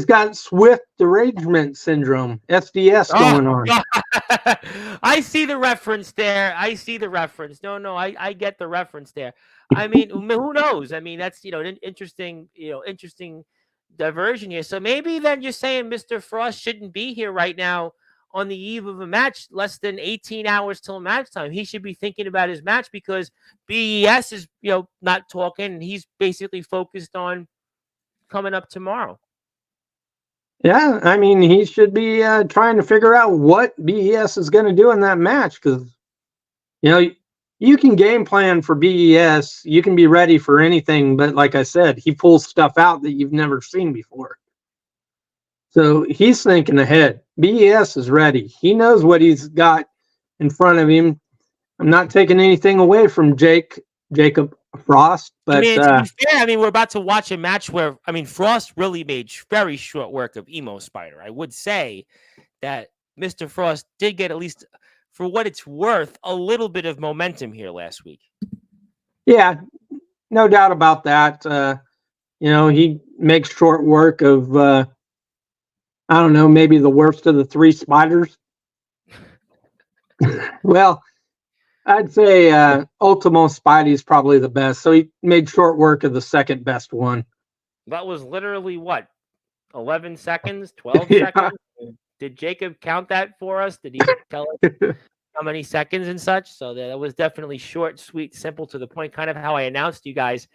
got Swift derangement syndrome, SDS, going on. I see the reference there. No, I get the reference there. I mean, who knows? I mean, that's an interesting diversion here. So maybe then you're saying Mr. Frost shouldn't be here right now on the eve of a match, less than 18 hours till match time. He should be thinking about his match, because BES is not talking, and he's basically focused on coming up tomorrow. Yeah, I mean, he should be trying to figure out what BES is going to do in that match, because you can game plan for BES, you can be ready for anything, but like I said, he pulls stuff out that you've never seen before. So he's thinking ahead. BES is ready. He knows what he's got in front of him. I'm not taking anything away from Jacob Frost, but to be fair, we're about to watch a match where Frost really made very short work of Emo Spider. I would say that Mr. Frost did get, at least for what it's worth, a little bit of momentum here last week. Yeah, no doubt about that. He makes short work of I don't know, maybe the worst of the three spiders. Well, I'd say Ultimo Spidey is probably the best. So he made short work of the second best one. That was literally what, 11 seconds, 12 seconds? Did Jacob count that for us? Did he tell us how many seconds and such? So that was definitely short, sweet, simple, to the point, kind of how I announced you guys.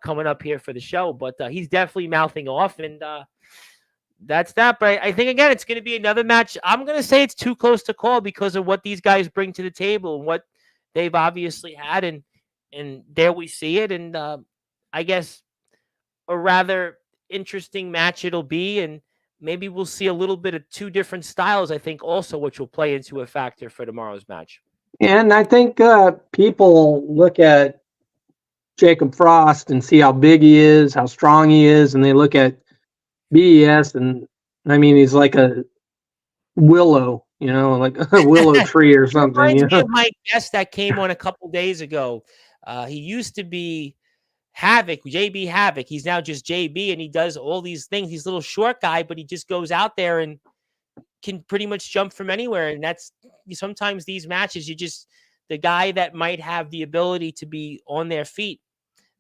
coming up here for the show. But he's definitely mouthing off, and that's that. But I think, again, it's going to be another match. I'm going to say it's too close to call because of what these guys bring to the table and what they've obviously had. And there we see it. And I guess a rather interesting match it'll be. And maybe we'll see a little bit of two different styles, I think, also, which will play into a factor for tomorrow's match. And I think people look at Jacob Frost and see how big he is, how strong he is, and they look at BES, and I mean, he's like a willow, like a willow tree or something. Reminds me of my guest that came on a couple days ago. He used to be Havoc, JB Havoc. He's now just JB, and he does all these things. He's a little short guy, but he just goes out there and can pretty much jump from anywhere. And that's sometimes these matches, the guy that might have the ability to be on their feet,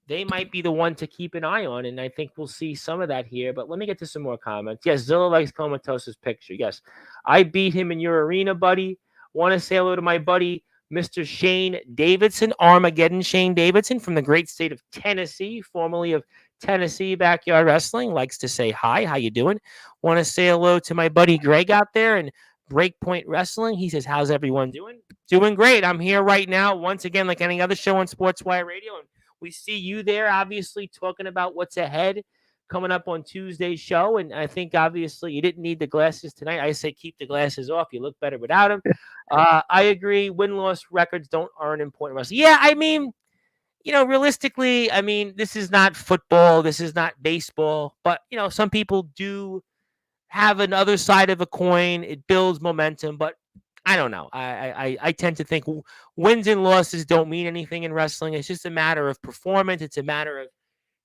they might be the one to keep an eye on. And I think we'll see some of that here. But let me get to some more comments. Yes, Zilla likes Comatose' picture. Yes, I beat him in your arena, buddy. Want to say hello to my buddy, Mr. Shane Davidson, Armageddon Shane Davidson from the great state of Tennessee, formerly of Tennessee Backyard Wrestling. Likes to say hi. How you doing? Want to say hello to my buddy Greg out there in Breakpoint Wrestling. He says, how's everyone doing? Doing great. I'm here right now, once again, like any other show on Sportswire Radio. And we see you there, obviously, talking about what's ahead coming up on Tuesday's show. And I think, obviously, you didn't need the glasses tonight. I say keep the glasses off. You look better without them. I agree. Win-loss records aren't important. Wrestling. Yeah, I mean, realistically, I mean, this is not football. This is not baseball. But, some people do have another side of a coin. It builds momentum. But I don't know. I tend to think wins and losses don't mean anything in wrestling. It's just a matter of performance. It's a matter of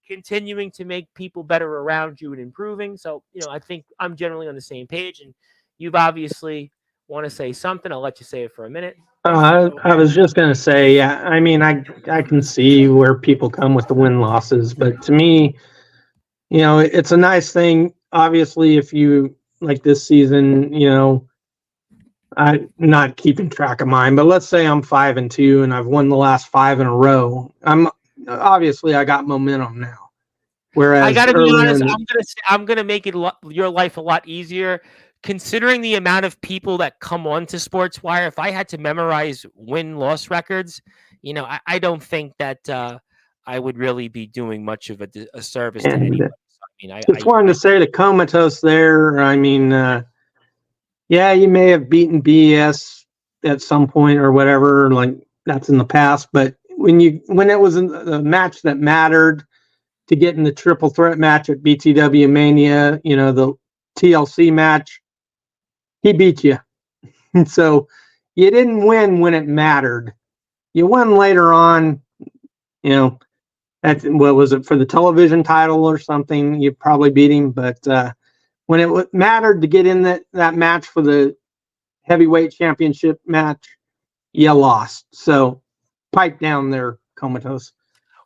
continuing to make people better around you and improving. So, I think I'm generally on the same page. And you've obviously want to say something. I'll let you say it for a minute. I was just going to say, yeah, I mean, I can see where people come with the win-losses. But to me, it's a nice thing. Obviously, if you, like this season, I'm not keeping track of mine, but let's say I'm 5-2 and I've won the last 5 in a row. I got momentum now. Whereas I got to be honest, I'm gonna make your life a lot easier, considering the amount of people that come on to Sportswire. If I had to memorize win-loss records, I don't think that I would really be doing much of a service to anybody. So, I just wanted to say to Comatose there. I mean. Yeah, you may have beaten BES at some point or whatever, like that's in the past. But when it was in the match that mattered to get in the triple threat match at BTW Mania, the TLC match, he beat you. So you didn't win when it mattered. You won later on. That's what was it for the television title or something? You probably beat him, but. When it mattered to get in that match for the heavyweight championship match, you lost. So pipe down there, Comatose.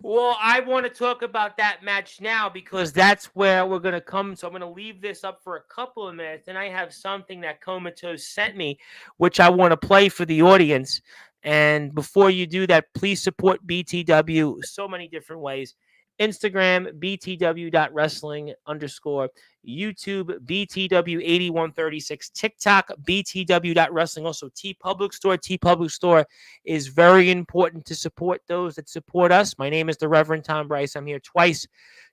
Well, I want to talk about that match now because that's where we're going to come. So I'm going to leave this up for a couple of minutes. And I have something that Comatose sent me, which I want to play for the audience. And before you do that, please support BTW so many different ways. Instagram, btw.wrestling_, YouTube, btw8136, TikTok, btw.wrestling. Also, TeePublic Store. TeePublic Store is very important to support those that support us. My name is the Reverend Tom Bryce. I'm here twice.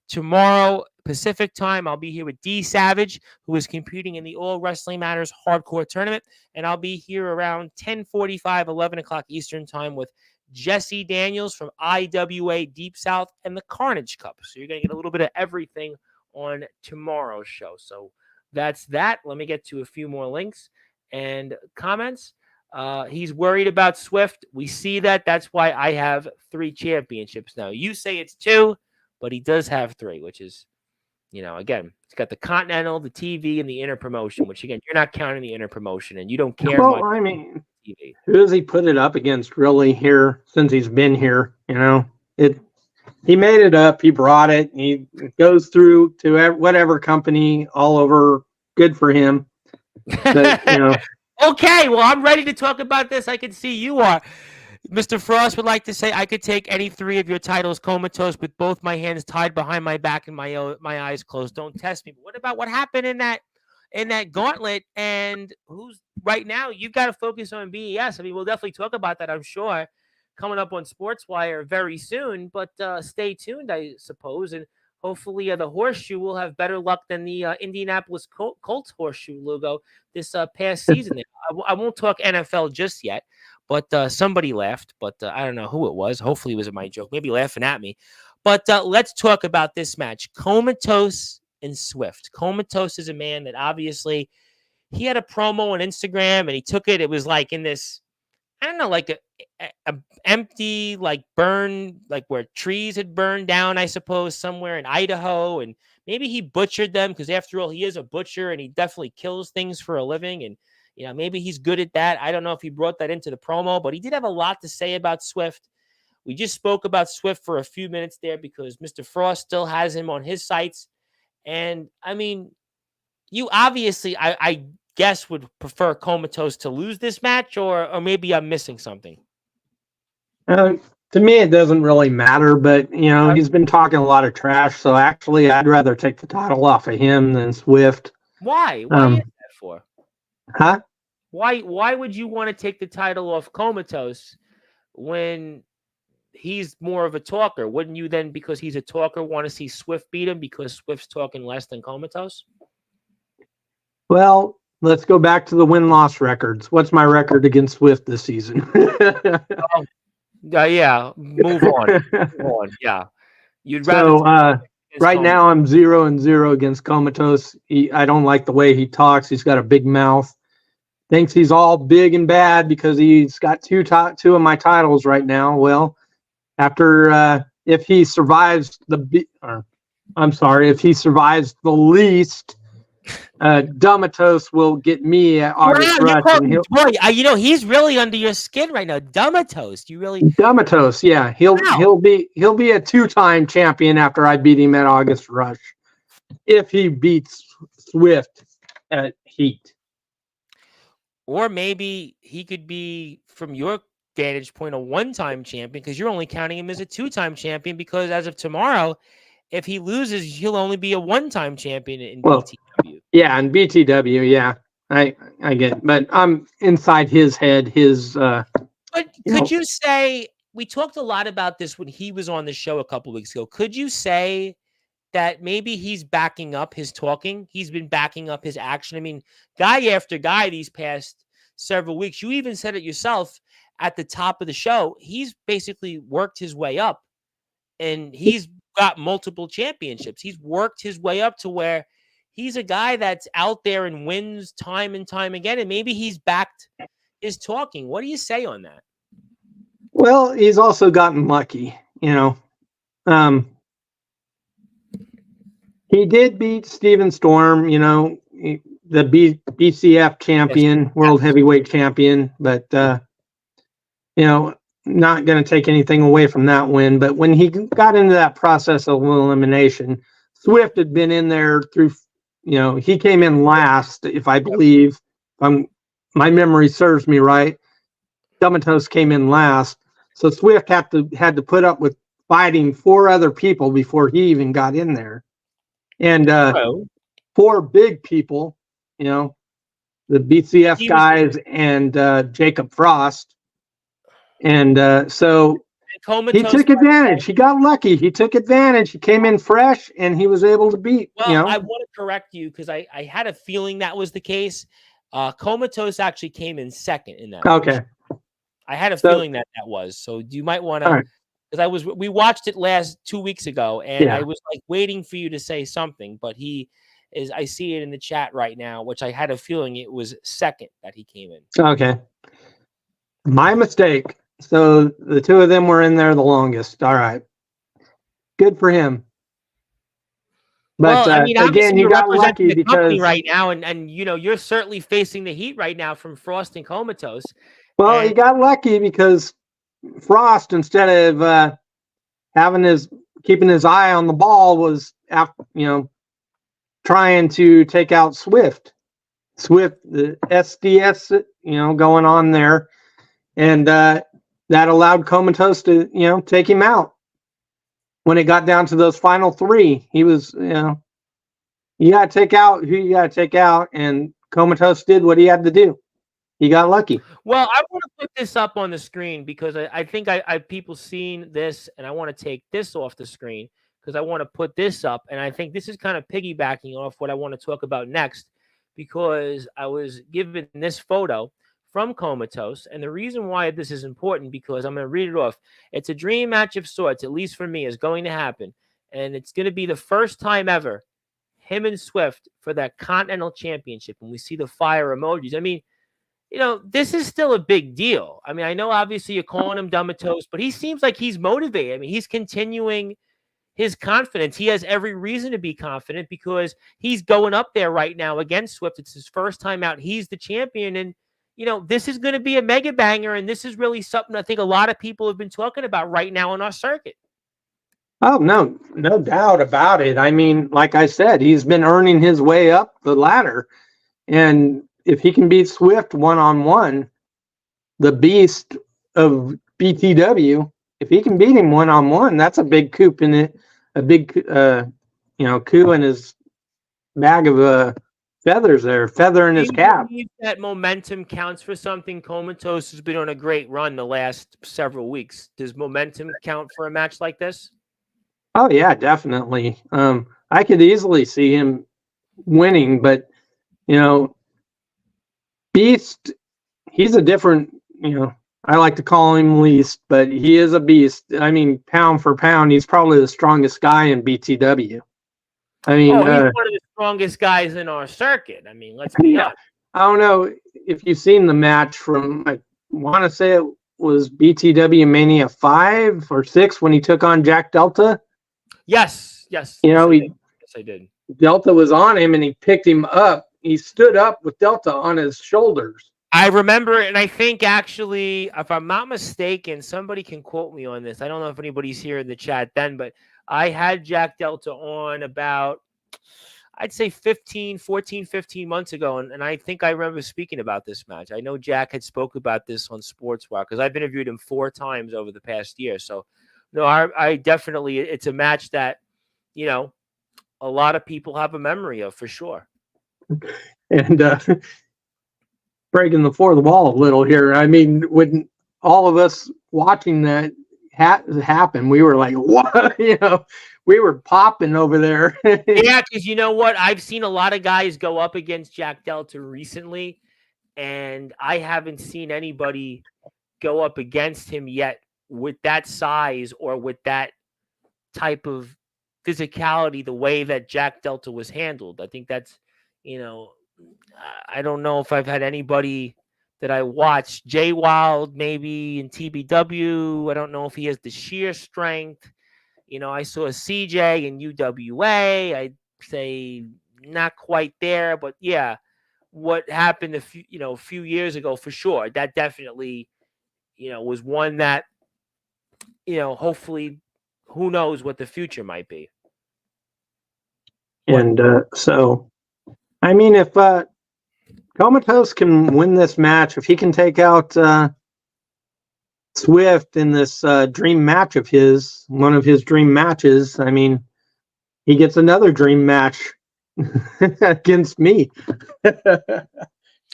Tomorrow, Pacific time, I'll be here with D Savage, who is competing in the All Wrestling Matters Hardcore Tournament. And I'll be here around 10:45, 11 o'clock Eastern time with Jesse Daniels from IWA Deep South and the Carnage Cup. So you're going to get a little bit of everything on tomorrow's show. So that's that. Let me get to a few more links and comments. He's worried about Swift. We see that. That's why I have 3 championships now. You say it's 2, but he does have 3, which is, again, he's got the Continental, the TV, and the inner promotion, which, again, you're not counting the inner promotion, and you don't care much. I mean, TV. Who does he put it up against really here since he's been here? He made it up. He brought it. He goes through to whatever company all over. Good for him. But, Okay, well, I'm ready to talk about this. I can see you are. Mr. Frost would like to say, I could take any 3 of your titles comatose with both my hands tied behind my back and my eyes closed. Don't test me. But what about what happened in that gauntlet? And who's right now? You've got to focus on BES. I mean, we'll definitely talk about that, I'm sure, coming up on Sportswire very soon. But stay tuned, I suppose, and hopefully the horseshoe will have better luck than the Indianapolis Colts horseshoe logo this past season. I won't talk NFL just yet. But somebody laughed, but I don't know who it was. Hopefully it was my joke, maybe laughing at me. But let's talk about this match. Comatose and Swift. Comatose is a man that obviously he had a promo on Instagram and he took it. It was like in this, I don't know, like a empty, like burn, like where trees had burned down, I suppose, somewhere in Idaho. And maybe he butchered them because after all, he is a butcher and he definitely kills things for a living. And maybe he's good at that. I don't know if he brought that into the promo, but he did have a lot to say about Swift. We just spoke about Swift for a few minutes there because Mr. Frost still has him on his sites. And I mean, you obviously, I guess, would prefer Comatose to lose this match, or maybe I'm missing something. To me, it doesn't really matter, but he's been talking a lot of trash. So actually, I'd rather take the title off of him than Swift. Why? Why is that for? Huh? Why would you want to take the title off Comatose when he's more of a talker? Wouldn't you then, because he's a talker, want to see Swift beat him because Swift's talking less than Comatose? Well, let's go back to the win-loss records. What's my record against Swift this season? Yeah, move on. Move on. Yeah. You'd rather. So, right now, I'm 0-0 against Comatose. I don't like the way he talks. He's got a big mouth. Thinks he's all big and bad because he's got two of my titles right now. Well, after if he survives if he survives the least, Dumatos will get me at August Rush. Boy, he's really under your skin right now. Dumatos, Dumatos, yeah, he'll be a 2-time champion after I beat him at August Rush, if he beats Swift at Heat. Or maybe he could be, from your vantage point, a 1-time champion because you're only counting him as a 2-time champion because as of tomorrow, if he loses, he'll only be a 1-time champion in BTW. Yeah, in BTW, yeah. I get it. But I'm inside his head, But could you say, we talked a lot about this when he was on the show a couple weeks ago. Could you say that maybe he's backing up his talking? He's been backing up his action. I mean, guy after guy these past several weeks, you even said it yourself at the top of the show, he's basically worked his way up and he's got multiple championships. He's worked his way up to where he's a guy that's out there and wins time and time again. And maybe he's backed his talking. What do you say on that? Well, he's also gotten lucky, he did beat Steven Storm, the BCF champion, world heavyweight champion, but, not going to take anything away from that win. But when he got into that process of elimination, Swift had been in there through, he came in last, if I believe, my memory serves me right. Dumatos came in last. So Swift had to put up with fighting 4 other people before he even got in there. And 4 big people, the BCF guys and Jacob Frost. And so he took advantage. He got lucky. He took advantage. He came in fresh and he was able to beat. Well, I want to correct you because I had a feeling that was the case. Comatose actually came in second in that. Okay. Match. I had a feeling that was. So you might want to, because we watched it 2 weeks ago and I was like waiting for you to say something, but I see it in the chat right now, which I had a feeling it was second that he came in. Okay. My mistake. So the 2 of them were in there the longest. All right. Good for him. But again, you got lucky because right now, and you're certainly facing the heat right now from Frost and Comatose. Well, he got lucky because Frost, instead of keeping his eye on the ball, was trying to take out Swift, the SDS, going on there, and that allowed Comatose to, take him out. When it got down to those final three, he was, you got to take out who you got to take out, and Comatose did what he had to do. He got lucky. Well, I want to put this up on the screen because I think I people seen this, and I want to take this off the screen because I want to put this up, and I think this is kind of piggybacking off what I want to talk about next because I was given this photo from Comatose, and the reason why this is important because I'm going to read it off. It's a dream match of sorts, at least for me, is going to happen, and it's going to be the first time ever him and Swift for that Continental Championship, and we see the fire emojis. I mean, this is still a big deal. I mean, I know obviously you're calling him Dumatos, but he seems like he's motivated. I mean, he's continuing his confidence. He has every reason to be confident because he's going up there right now against Swift. It's his first time out. He's the champion. And, this is going to be a mega banger. And this is really something I think a lot of people have been talking about right now on our circuit. Oh, no doubt about it. I mean, like I said, he's been earning his way up the ladder. And if he can beat Swift one-on-one, the beast of BTW, if he can beat him one-on-one, that's a big coup in it, a big, coup in his bag of feathers there, feather in his cap. That momentum counts for something. Comatose has been on a great run the last several weeks. Does momentum count for a match like this? Oh, yeah, definitely. I could easily see him winning, but, Beast, he's a different, I like to call him least, but he is a beast. I mean, pound for pound, he's probably the strongest guy in BTW. I mean, he's one of the strongest guys in our circuit. I mean, let's be honest. I don't know if you've seen the match from, I want to say it was BTW Mania 5 or 6 when he took on Jack Delta. Yes. Yes, I did. Delta was on him and he picked him up. He stood up with Delta on his shoulders. I remember, and I think actually, if I'm not mistaken, somebody can quote me on this. I don't know if anybody's here in the chat then, but I had Jack Delta on about, I'd say 15 months ago, and I think I remember speaking about this match. I know Jack had spoke about this on Sportzwire because I've interviewed him 4 times over the past year. So, no, I definitely, it's a match that, a lot of people have a memory of for sure. And breaking the fourth wall a little here. I mean, when all of us watching that happen, we were like, what? We were popping over there. Yeah, because you know what? I've seen a lot of guys go up against Jack Delta recently, and I haven't seen anybody go up against him yet with that size or with that type of physicality, the way that Jack Delta was handled. I think that's, I don't know if I've had anybody that I watched. Jay Wild, maybe in TBW. I don't know if he has the sheer strength. I saw CJ in UWA. I'd say not quite there, but yeah, what happened a few years ago for sure. That definitely, was one that, hopefully, who knows what the future might be. And so, I mean, if Comatose can win this match, if he can take out Swift in this dream match of his, one of his dream matches, I mean, he gets another dream match against me. But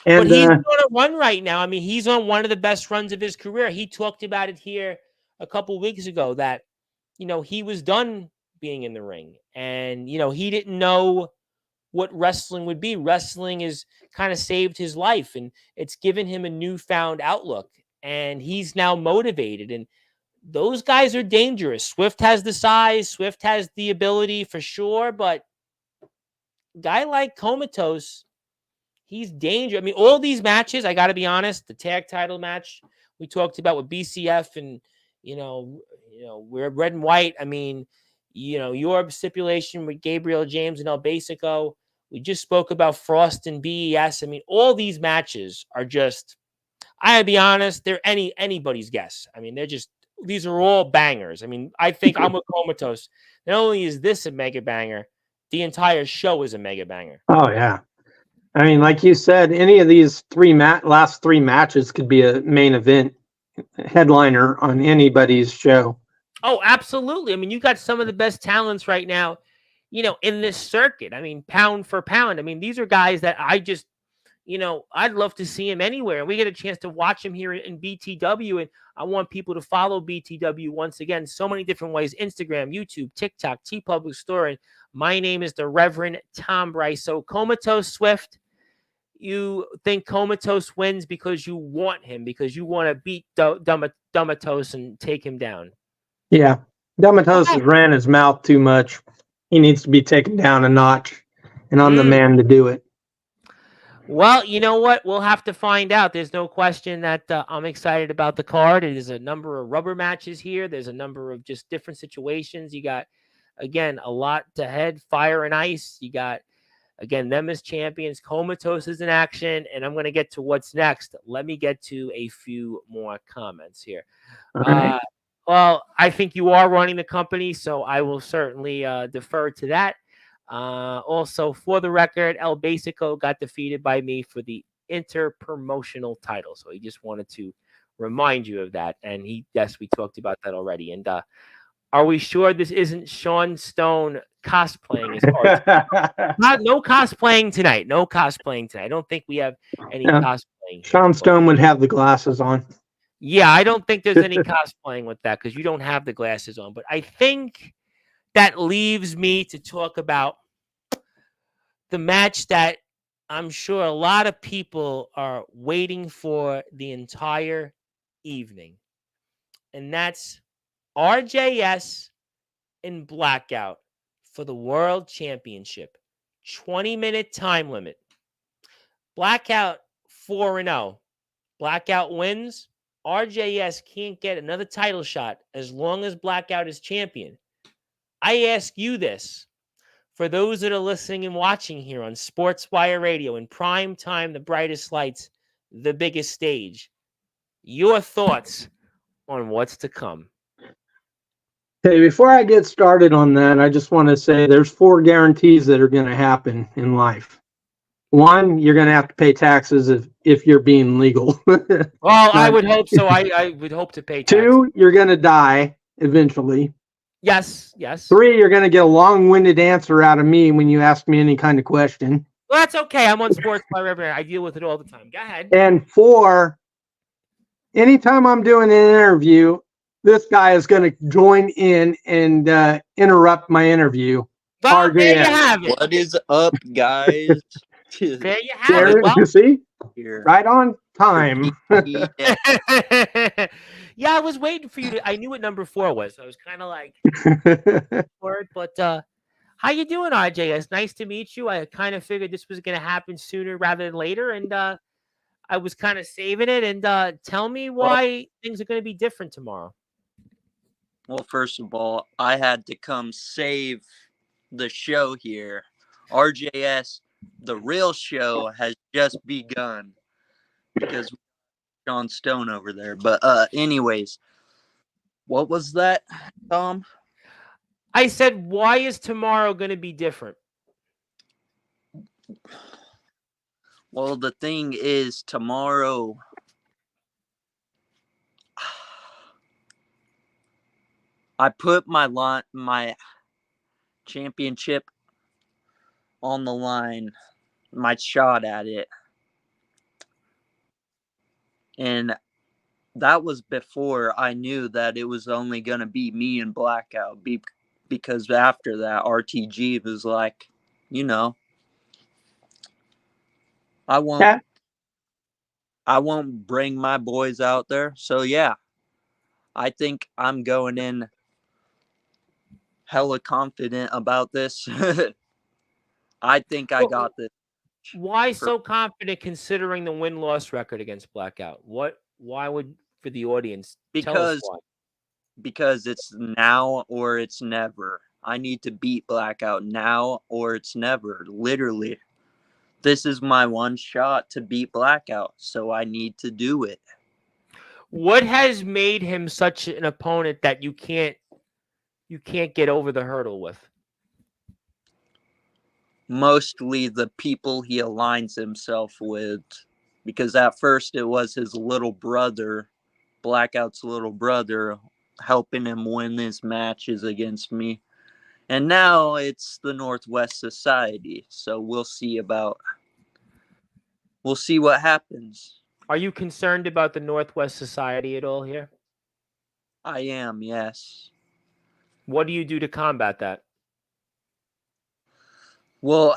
he's on a run right now. I mean, he's on one of the best runs of his career. He talked about it here a couple weeks ago that, he was done being in the ring. And, he didn't know what wrestling would be. Wrestling has kind of saved his life, and it's given him a newfound outlook. And he's now motivated. And those guys are dangerous. Swift has the size. Swift has the ability for sure. But a guy like Comatose, he's dangerous. I mean, all these matches, I got to be honest, the tag title match we talked about with BCF and, we're red and white. I mean, your stipulation with Gabriel James and El Basico. We just spoke about Frost and BES. I mean, all these matches are just, I gotta be honest, they're anybody's guess. I mean, these are all bangers. I mean, I think I'm with Comatose. Not only is this a mega banger, the entire show is a mega banger. Oh, yeah. I mean, like you said, any of these last three matches could be a main event headliner on anybody's show. Oh, absolutely. I mean, you got some of the best talents right now, in this circuit. I mean, pound for pound. I mean, these are guys that I'd love to see him anywhere. And we get a chance to watch him here in BTW. And I want people to follow BTW once again, so many different ways: Instagram, YouTube, TikTok, T Public Store. And my name is the Reverend Tom Bryce. So Comatose Swift, you think Comatose wins because you want him, because you want to beat Dumatos and take him down. Yeah. Dumatos has ran his mouth too much. He needs to be taken down a notch. And I'm the man to do it. Well, you know what? We'll have to find out. There's no question that I'm excited about the card. There's a number of rubber matches here. There's a number of just different situations. You got, again, a lot to head. Fire and Ice. You got, again, them as champions. Comatose is in action. And I'm going to get to what's next. Let me get to a few more comments here. Right. Well, I think you are running the company, so I will certainly defer to that. Also, for the record, El Basico got defeated by me for the interpromotional title. So he just wanted to remind you of that. And yes, we talked about that already. And are we sure this isn't Sean Stone cosplaying his art? No cosplaying tonight. No cosplaying tonight. I don't think we have any cosplaying. Sean Stone would have the glasses on. Yeah, I don't think there's any cosplaying with that because you don't have the glasses on. But I think that leaves me to talk about the match that I'm sure a lot of people are waiting for the entire evening. And that's RJS and Blackout for the World Championship. 20-minute time limit. Blackout 4-0. Blackout wins. RJS can't get another title shot as long as Blackout is champion. I ask you this. For those that are listening and watching here on Sportswire Radio in prime time, the brightest lights, the biggest stage, your thoughts on what's to come. Hey, before I get started on that, I just want to say there's 4 guarantees that are going to happen in life. 1, you're going to have to pay taxes if you're being legal. Well, I would hope so. I would hope to pay taxes. 2, you're going to die eventually. Yes. 3, you're going to get a long-winded answer out of me when you ask me any kind of question. Well, that's okay. I'm on Sportswire. I deal with it all the time. Go ahead. And 4, anytime I'm doing an interview, this guy is going to join in and interrupt my interview. Well, there you have it. What is up, guys? There you have it. Well, you see? Right on time. Yeah, I was waiting for you to. I knew what number 4 was. So I was kind of like, word. But how you doing, RJS? Nice to meet you. I kind of figured this was going to happen sooner rather than later, and I was kind of saving it. And tell me why things are going to be different tomorrow. Well, first of all, I had to come save the show here. RJS, the real show, has just begun because Sean Stone over there. But anyways, what was that, Tom? I said, why is tomorrow going to be different? Well, the thing is, tomorrow, I put my championship on the line, my shot at it. And that was before I knew that it was only going to be me and Blackout. Because after that, RTG was like, I won't bring my boys out there. So, yeah, I think I'm going in hella confident about this. I think I got this. Why so confident considering the win-loss record against Blackout? Why would, for the audience, tell us why? Because it's now or it's never. I need to beat Blackout now or it's never. Literally. This is my one shot to beat Blackout, so I need to do it. What has made him such an opponent that you can't get over the hurdle with? Mostly the people he aligns himself with, because at first it was his little brother Blackout's little brother, helping him win his matches against me. And now it's the Northwest Society. So we'll see what happens. Are you concerned about the Northwest Society at all here? I am, yes. What do you do to combat that? Well,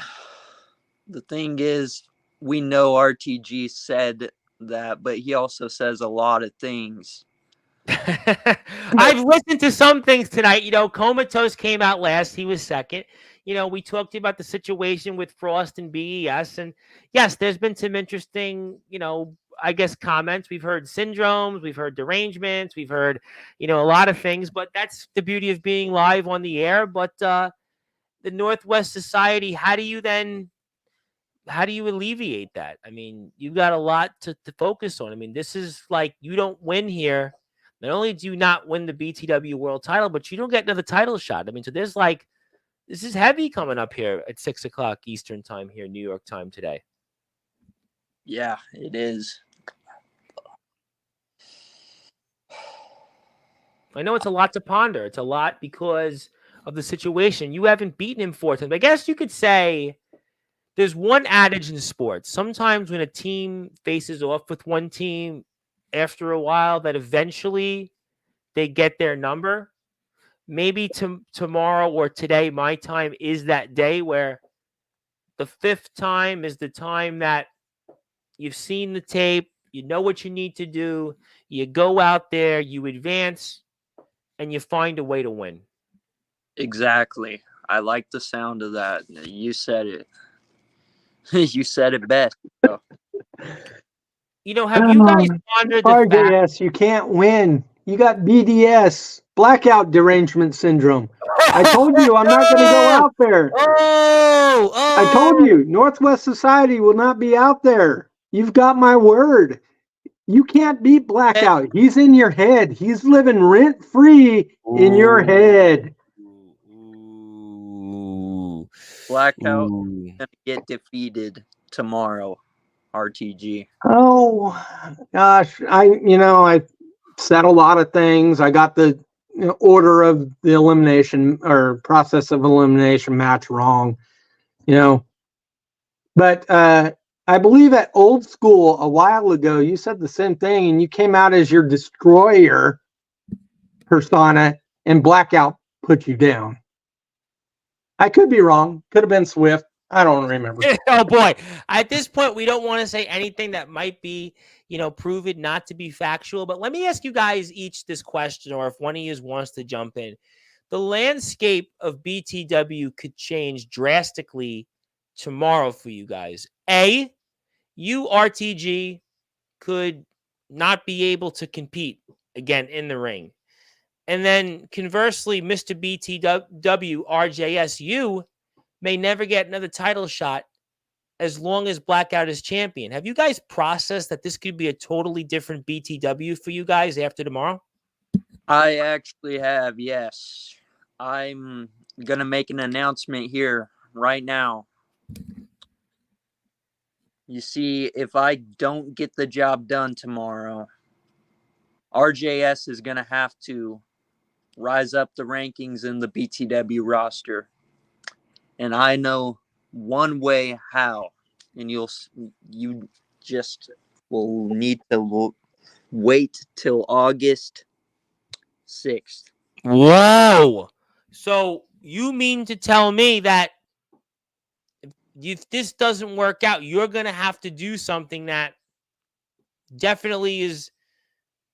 the thing is, we know RTG said that, but he also says a lot of things. I've listened to some things tonight. Comatose came out last. He was second. We talked about the situation with Frost and BES. And yes, there's been some interesting, I guess, comments. We've heard syndromes. We've heard derangements. We've heard, a lot of things. But that's the beauty of being live on the air. But the Northwest Society, how do you alleviate that? I mean, you've got a lot to focus on. I mean, this is like, you don't win here. Not only do you not win the BTW world title, but you don't get another title shot. I mean, so this is heavy coming up here at 6:00 Eastern time here, New York time today. Yeah, it is. I know it's a lot to ponder. It's a lot because of the situation. You haven't beaten him 4 times. I guess you could say there's one adage in sports. Sometimes when a team faces off with one team, after a while, that eventually they get their number. Maybe tomorrow or today, my time is that day where the 5th time is the time that you've seen the tape, you know what you need to do, you go out there, you advance, and you find a way to win. Exactly. I like the sound of that. You said it. You said it best. So. Have you guys pondered the fact? RJS, you can't win. You got BDS, blackout derangement syndrome. I told you I'm not going to go out there. I told you Northwest Society will not be out there. You've got my word. You can't beat blackout. He's in your head. He's living rent free in your head. Blackout gonna get defeated tomorrow. RTG. Oh gosh, I said a lot of things. I got the order of the elimination or process of elimination match wrong, But I believe at Old School a while ago you said the same thing, and you came out as your destroyer persona, and blackout put you down. I could be wrong. Could have been Swift. I don't remember. Oh boy. At this point, we don't want to say anything that might be, proven not to be factual. But let me ask you guys each this question, or if one of you wants to jump in. The landscape of BTW could change drastically tomorrow for you guys. A, you RTG could not be able to compete again in the ring. And then conversely, Mr. BTW, RJS, you may never get another title shot as long as Blackout is champion. Have you guys processed that this could be a totally different BTW for you guys after tomorrow? I actually have, yes. I'm going to make an announcement here right now. You see, if I don't get the job done tomorrow, RJS is going to have to rise up the rankings in the BTW roster. And I know one way how, and you just will need to wait till August 6th. Whoa! So you mean to tell me that if this doesn't work out, you're going to have to do something that definitely is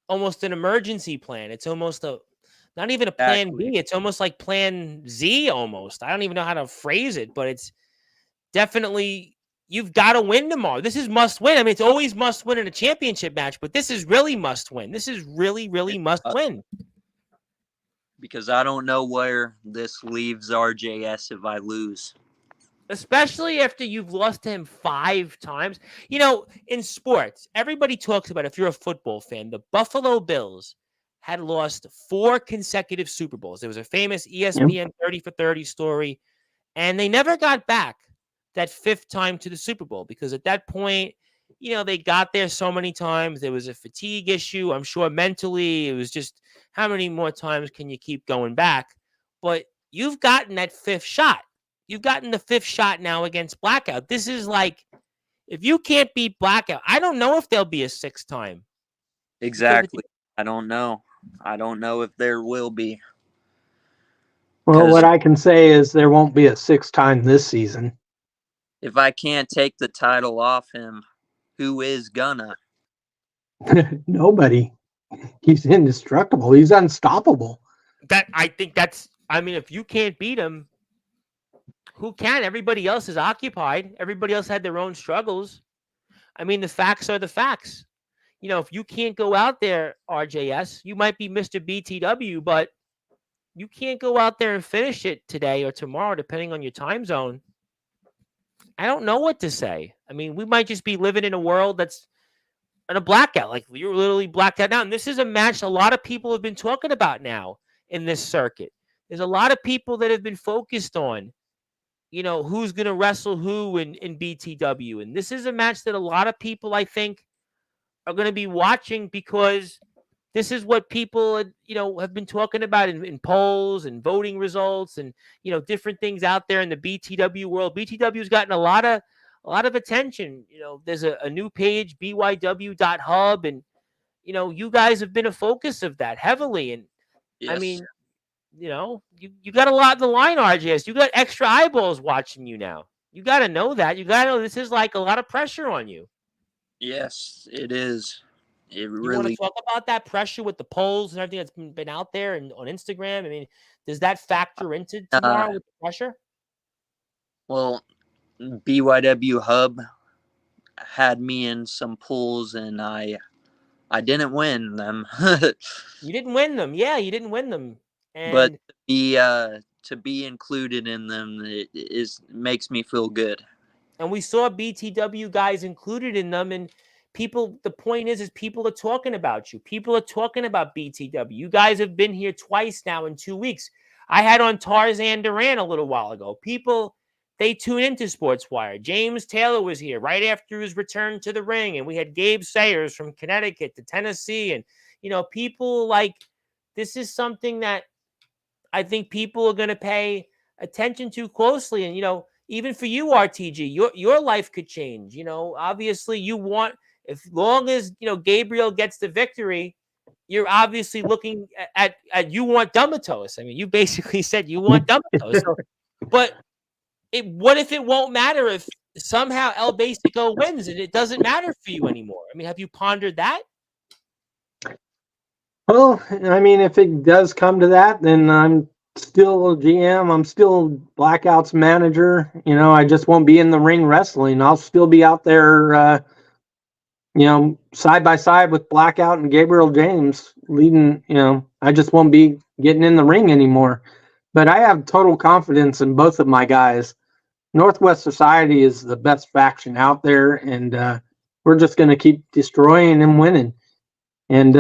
almost an emergency plan. It's almost not even a plan B. It's almost like plan Z almost. I don't even know how to phrase it, but it's definitely, you've got to win tomorrow. This is must win. I mean, it's always must win in a championship match, but this is really must win. This is really, really must win. Because I don't know where this leaves RJS if I lose. Especially after you've lost to him 5 times. In sports, everybody talks about, if you're a football fan, the Buffalo Bills had lost 4 consecutive Super Bowls. There was a famous ESPN 30 for 30 story, and they never got back that 5th time to the Super Bowl because at that point, they got there so many times. There was a fatigue issue. I'm sure mentally it was just how many more times can you keep going back? But you've gotten that fifth shot. You've gotten the fifth shot now against Blackout. This is like, if you can't beat Blackout, I don't know if there'll be a sixth time. Exactly. I don't know. I don't know if there will be. Well, what I can say is there won't be a sixth time this season. If I can't take the title off him, who is gonna? Nobody. He's indestructible. He's unstoppable. I mean, if you can't beat him, who can? Everybody else is occupied. Everybody else had their own struggles. I mean, the facts are the facts. If you can't go out there, RJS, you might be Mr. BTW, but you can't go out there and finish it today or tomorrow, depending on your time zone. I don't know what to say. I mean, we might just be living in a world that's in a blackout. Like, you're literally blacked out now. And this is a match a lot of people have been talking about now in this circuit. There's a lot of people that have been focused on, who's going to wrestle who in BTW. And this is a match that a lot of people, I think, are going to be watching because this is what people, have been talking about in polls and voting results and, different things out there in the BTW world. BTW's gotten a lot of attention. There's a new page, byw.hub, and, you guys have been a focus of that heavily. And Yes. I mean, you got a lot in the line, RJS. You got extra eyeballs watching you now. You got to know that. You got to know this is like a lot of pressure on you. Yes, it is. It You really. want to talk about that pressure with the polls and everything that's been out there and on Instagram? I mean, does that factor into tomorrow with the pressure? Well, BYW Hub had me in some polls, and I didn't win them. You didn't win them. Yeah, you didn't win them. But And to be included in them makes me feel good. And we saw BTW guys included in them. And people, the point is people are talking about you. People are talking about BTW. You guys have been here twice now in 2 weeks. I had on Tarzan Duran a little while ago. People, they tune into Sportswire. James Taylor was here right after his return to the ring. And we had Gabe Sayers from Connecticut to Tennessee. And, people like, this is something that I think people are going to pay attention to closely. And, even for you, RTG, your life could change. Obviously you want, as long as, Gabriel gets the victory, you're obviously looking at you want Dumatos. I mean, you basically said you want Dumatos. So, but what if it won't matter if somehow El Basico wins and it doesn't matter for you anymore? I mean, have you pondered that? Well, I mean, if it does come to that, then I'm still a GM. I'm still Blackout's manager. I just won't be in the ring wrestling. I'll still be out there, side by side with Blackout and Gabriel James leading. I just won't be getting in the ring anymore. But I have total confidence in both of my guys. Northwest Society is the best faction out there, and we're just going to keep destroying and winning. And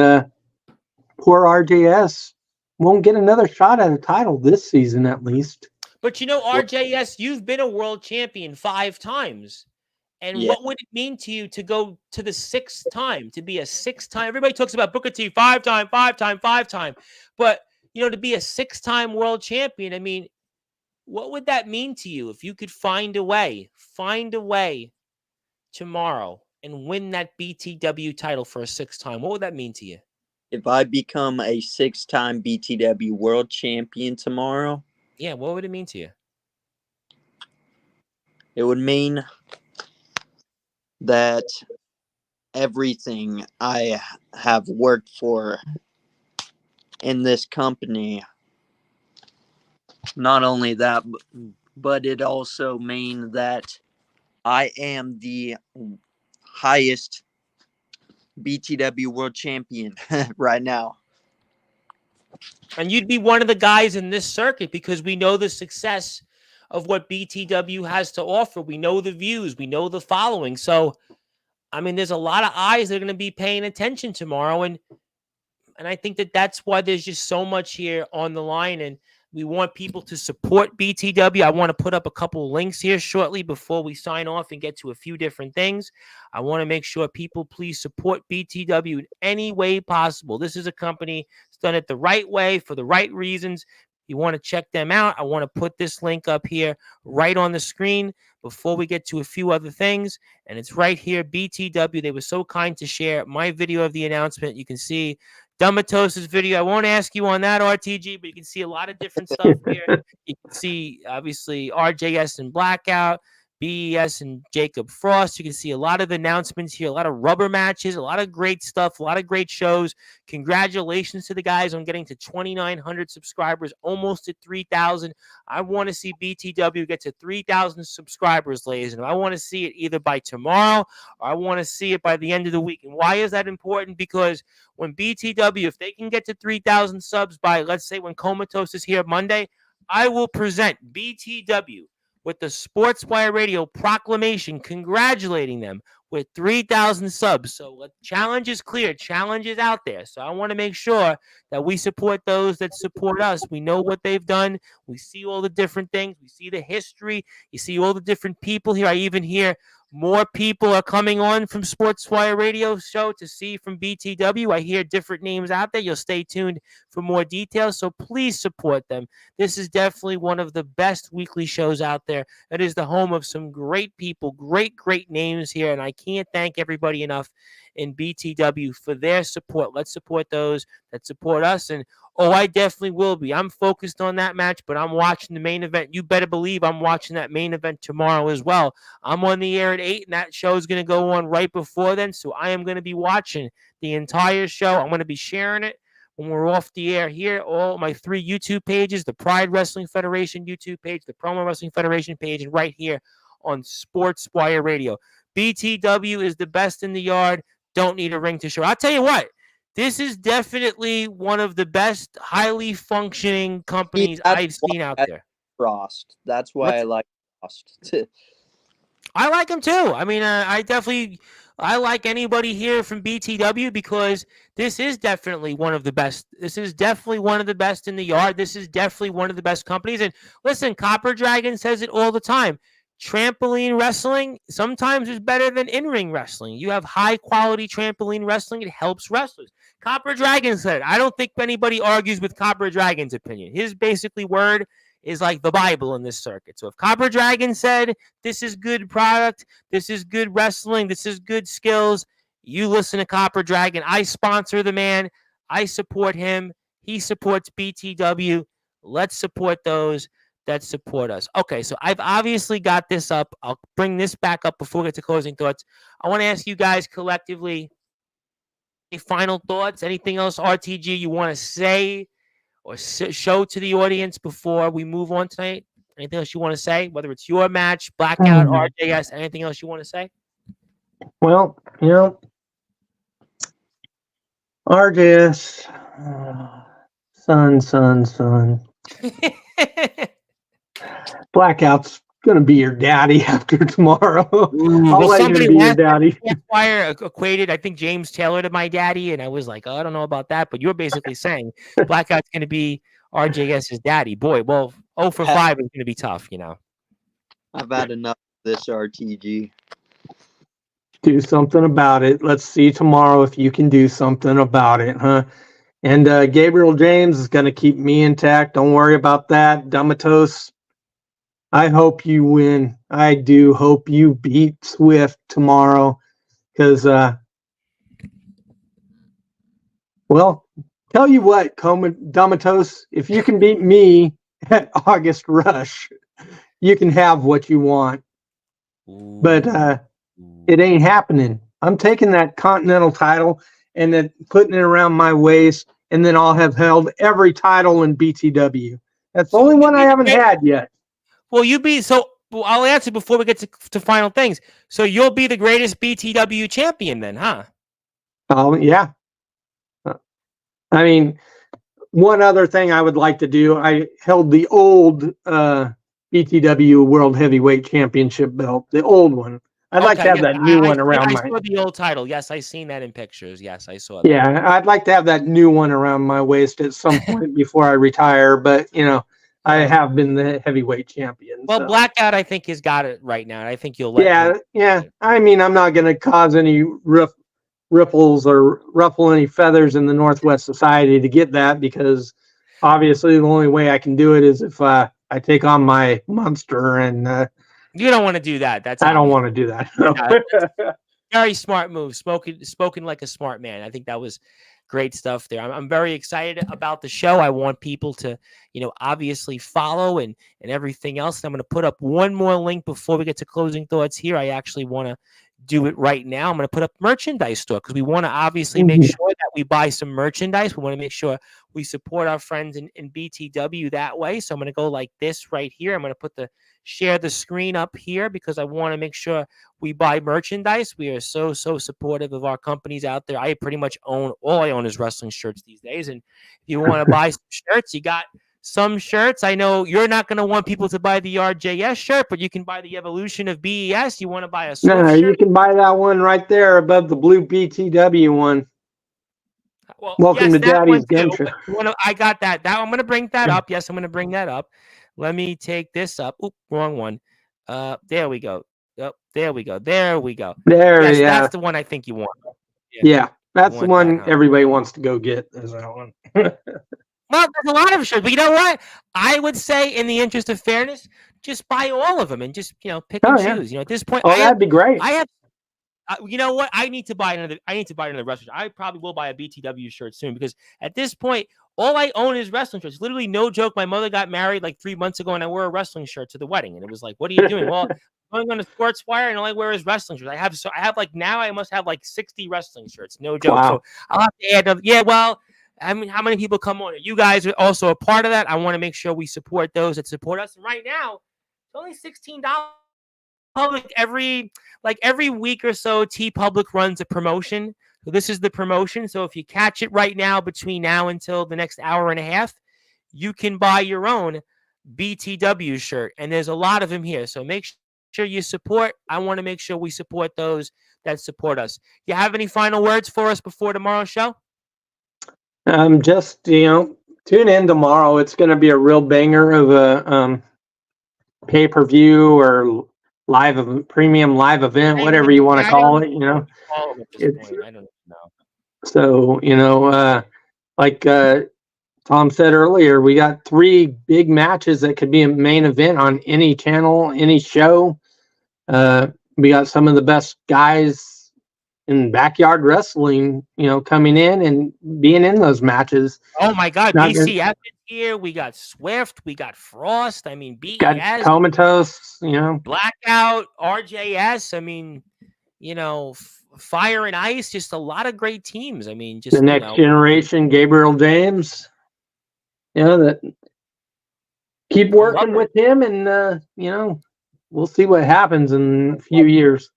poor RJS won't get another shot at a title this season, at least. But RJS, you've been a world champion 5 times. And what would it mean to you to go to the 6th time, to be a 6-time? Everybody talks about Booker T, 5-time. But, to be a 6-time world champion, I mean, what would that mean to you if you could find a way tomorrow and win that BTW title for a 6th time? What would that mean to you? If I become a 6-time BTW world champion tomorrow, yeah, what would it mean to you? It would mean that everything I have worked for in this company, not only that, but it also means that I am the highest BTW world champion right now. And you'd be one of the guys in this circuit because we know the success of what BTW has to offer. We know the views. We know the following. So, I mean, there's a lot of eyes that are going to be paying attention tomorrow. And I think that that's why there's just so much here on the line. And We want people to support BTW. I want to put up a couple links here shortly before we sign off and get to a few different things. I want to make sure people please support BTW in any way possible. This is a company that's done it the right way for the right reasons. You want to check them out. I want to put this link up here right on the screen before we get to a few other things. And it's right here, BTW. They were so kind to share my video of the announcement. You can see Dumatos's video. I won't ask you on that, RTG, but you can see a lot of different stuff here. You can see, obviously, RJS and Blackout, BES and Jacob Frost. You can see a lot of announcements here, a lot of rubber matches, a lot of great stuff, a lot of great shows. Congratulations to the guys on getting to 2,900 subscribers, almost at 3,000. I want to see BTW get to 3,000 subscribers, ladies, and I want to see it either by tomorrow or I want to see it by the end of the week. And why is that important? Because when BTW, if they can get to 3,000 subs by, let's say, when Comatose is here Monday, I will present BTW with the Sportswire Radio proclamation congratulating them with 3,000 subs. So the challenge is clear. Challenge is out there. So I want to make sure that we support those that support us. We know what they've done. We see all the different things. We see the history. You see all the different people here. I even hear more people are coming on from Sportswire Radio show to see from BTW. I hear different names out there. You'll stay tuned for more details. So please support them. This is definitely one of the best weekly shows out there. It is the home of some great people, great names here. And I can't thank everybody enough in BTW for their support. Let's support those that support us. And I definitely will be. I'm focused on that match, but I'm watching the main event. You better believe I'm watching that main event tomorrow as well. I'm on the air at 8, and that show is going to go on right before then. So I am going to be watching the entire show. I'm going to be sharing it when we're off the air here. All my 3 YouTube pages, the Pride Wrestling Federation YouTube page, the Promo Wrestling Federation page, and right here on Sportswire Radio. BTW is the best in the yard. Don't need a ring to show. I'll tell you what. This is definitely one of the best, highly functioning companies I've seen out there. Frost. That's why I like Frost. I like him too. I mean, I like anybody here from BTW because this is definitely one of the best. This is definitely one of the best in the yard. This is definitely one of the best companies. And listen, Copper Dragon says it all the time. Trampoline wrestling sometimes is better than in-ring wrestling. You have high-quality trampoline wrestling. It helps wrestlers. Copper Dragon said it. I don't think anybody argues with Copper Dragon's opinion. His basically word is like the Bible in this circuit. So if Copper Dragon said this is good product, this is good wrestling, this is good skills, you listen to Copper Dragon. I sponsor the man. I support him. He supports BTW. Let's support those that support us. Okay, so I've obviously got this up. I'll bring this back up before we get to closing thoughts. I want to ask you guys collectively any final thoughts, anything else, RTG, you want to say or show to the audience before we move on tonight? Anything else you want to say, whether it's your match, Blackout, RJS, anything else you want to say? Well, RJS, son. Blackout's gonna be your daddy after tomorrow. I'll let you be your daddy. Sportswire equated, I think, James Taylor to my daddy, and I was like, I don't know about that, but you're basically saying Blackout's gonna be RJS's daddy. Boy, well, 0 for 5 is gonna be tough, I've had enough of this RTG. Do something about it. Let's see tomorrow if you can do something about it, huh? And Gabriel James is gonna keep me intact. Don't worry about that. Dumatos, I hope you win. I do hope you beat Swift tomorrow because, well, tell you what, Dumatos, if you can beat me at August Rush, you can have what you want. But it ain't happening. I'm taking that Continental title and then putting it around my waist, and then I'll have held every title in BTW. That's the only one I haven't had yet. Well, I'll answer before we get to final things. So you'll be the greatest BTW champion then, huh? Oh, yeah. I mean, one other thing I would like to do, I held the old BTW World Heavyweight Championship belt, the old one. I'd like to have that new one around I saw the old title. Yes, I seen that in pictures. Yes, I saw that. Yeah, I'd like to have that new one around my waist at some point before I retire. But, I have been the heavyweight champion. Well, So. Blackout, I think, has got it right now. And I think you'll let him. Yeah. I mean, I'm not going to cause any ripples or ruffle any feathers in the Northwest Society to get that, because obviously the only way I can do it is if I take on my monster, and You don't want to do that. That's I don't obvious. want to do that. No. Yeah, very smart move. Spoken like a smart man. I think that was great stuff there. I'm very excited about the show. I want people to, obviously follow and everything else. And I'm going to put up one more link before we get to closing thoughts here. I actually want to do it right now. I'm going to put up merchandise store, because we want to obviously make sure that we buy some merchandise. We want to make sure we support our friends in BTW that way. So I'm going to go like this right here. I'm going to put share the screen up here, because I want to make sure we buy merchandise. We are so supportive of our companies out there. I pretty much all I own is wrestling shirts these days. And if you want to buy some shirts, you got some shirts. I know you're not going to want people to buy the RJS shirt, but you can buy the Evolution of BES. You want to buy a Swift shirt? You can buy that one right there above the blue BTW one. Well, welcome yes, to Daddy's Gensha. I got that. I'm going to bring that up. Yes, I'm going to bring that up. Let me take this up. Oop, wrong one. There we go. Oh, there we go. There we go. Yes, that's the one I think you want. Yeah, that's the one everybody wants to go get. Is that one? Well, there's a lot of shirts, but you know what? I would say, in the interest of fairness, just buy all of them and just pick and choose. At this point, that'd be great. I have. You know what? I need to buy another wrestling shirt. I probably will buy a BTW shirt soon, because at this point, all I own is wrestling shirts. Literally, no joke. My mother got married like 3 months ago, and I wore a wrestling shirt to the wedding, and it was like, "What are you doing?" Well, I'm going to Sportzwire, and all I wear is wrestling shirts. I must have like 60 wrestling shirts. No joke. Wow. So I'll have to add. Well, I mean, how many people come on? You guys are also a part of that. I want to make sure we support those that support us. And right now, it's only $16. Public every week or so, T Public runs a promotion. So this is the promotion. So if you catch it right now, between now until the next hour and a half, you can buy your own BTW shirt. And there's a lot of them here. So make sure you support. I want to make sure we support those that support us. You have any final words for us before tomorrow's show? Just, tune in tomorrow. It's going to be a real banger of a pay-per-view or premium live event, whatever you want to call it. I don't know. So, like Tom said earlier, we got 3 big matches that could be a main event on any channel, any show. We got some of the best guys in backyard wrestling, coming in and being in those matches. Oh my God, BCF is here. We got Swift. We got Frost. I mean, BES. Got Comatose. Blackout, RJS. I mean, Fire and Ice. Just a lot of great teams. I mean, just the next generation. Gabriel James. That keep working with him, and we'll see what happens in a few years.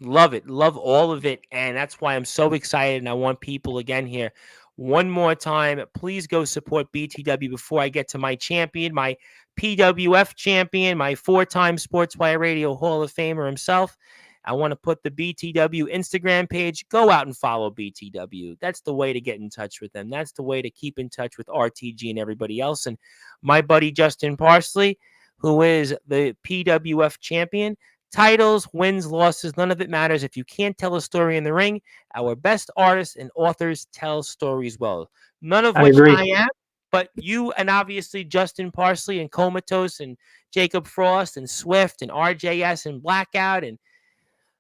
Love it. Love all of it. And that's why I'm so excited. And I want people again here one more time. Please go support BTW before I get to my champion, my PWF champion, my 4-time Sportswire Radio Hall of Famer himself. I want to put the BTW Instagram page. Go out and follow BTW. That's the way to get in touch with them. That's the way to keep in touch with RTG and everybody else. And my buddy Justin Parsley, who is the PWF champion. Titles, wins, losses, none of it matters. If you can't tell a story in the ring, our best artists and authors tell stories well. None of which I am, but you and obviously Justin Parsley and Comatose and Jacob Frost and Swift and RJS and Blackout and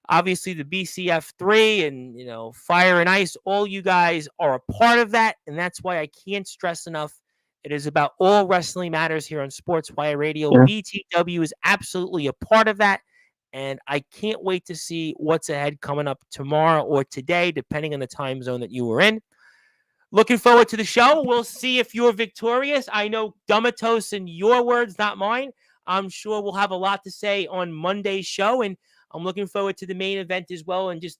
obviously the BCF3 and, Fire and Ice, all you guys are a part of that. And that's why I can't stress enough. It is about all wrestling matters here on Sportswire Radio. Yeah. BTW is absolutely a part of that. And I can't wait to see what's ahead coming up tomorrow or today, depending on the time zone that you were in. Looking forward to the show. We'll see if you're victorious. I know Dumatos, in your words, not mine. I'm sure we'll have a lot to say on Monday's show. And I'm looking forward to the main event as well. And just,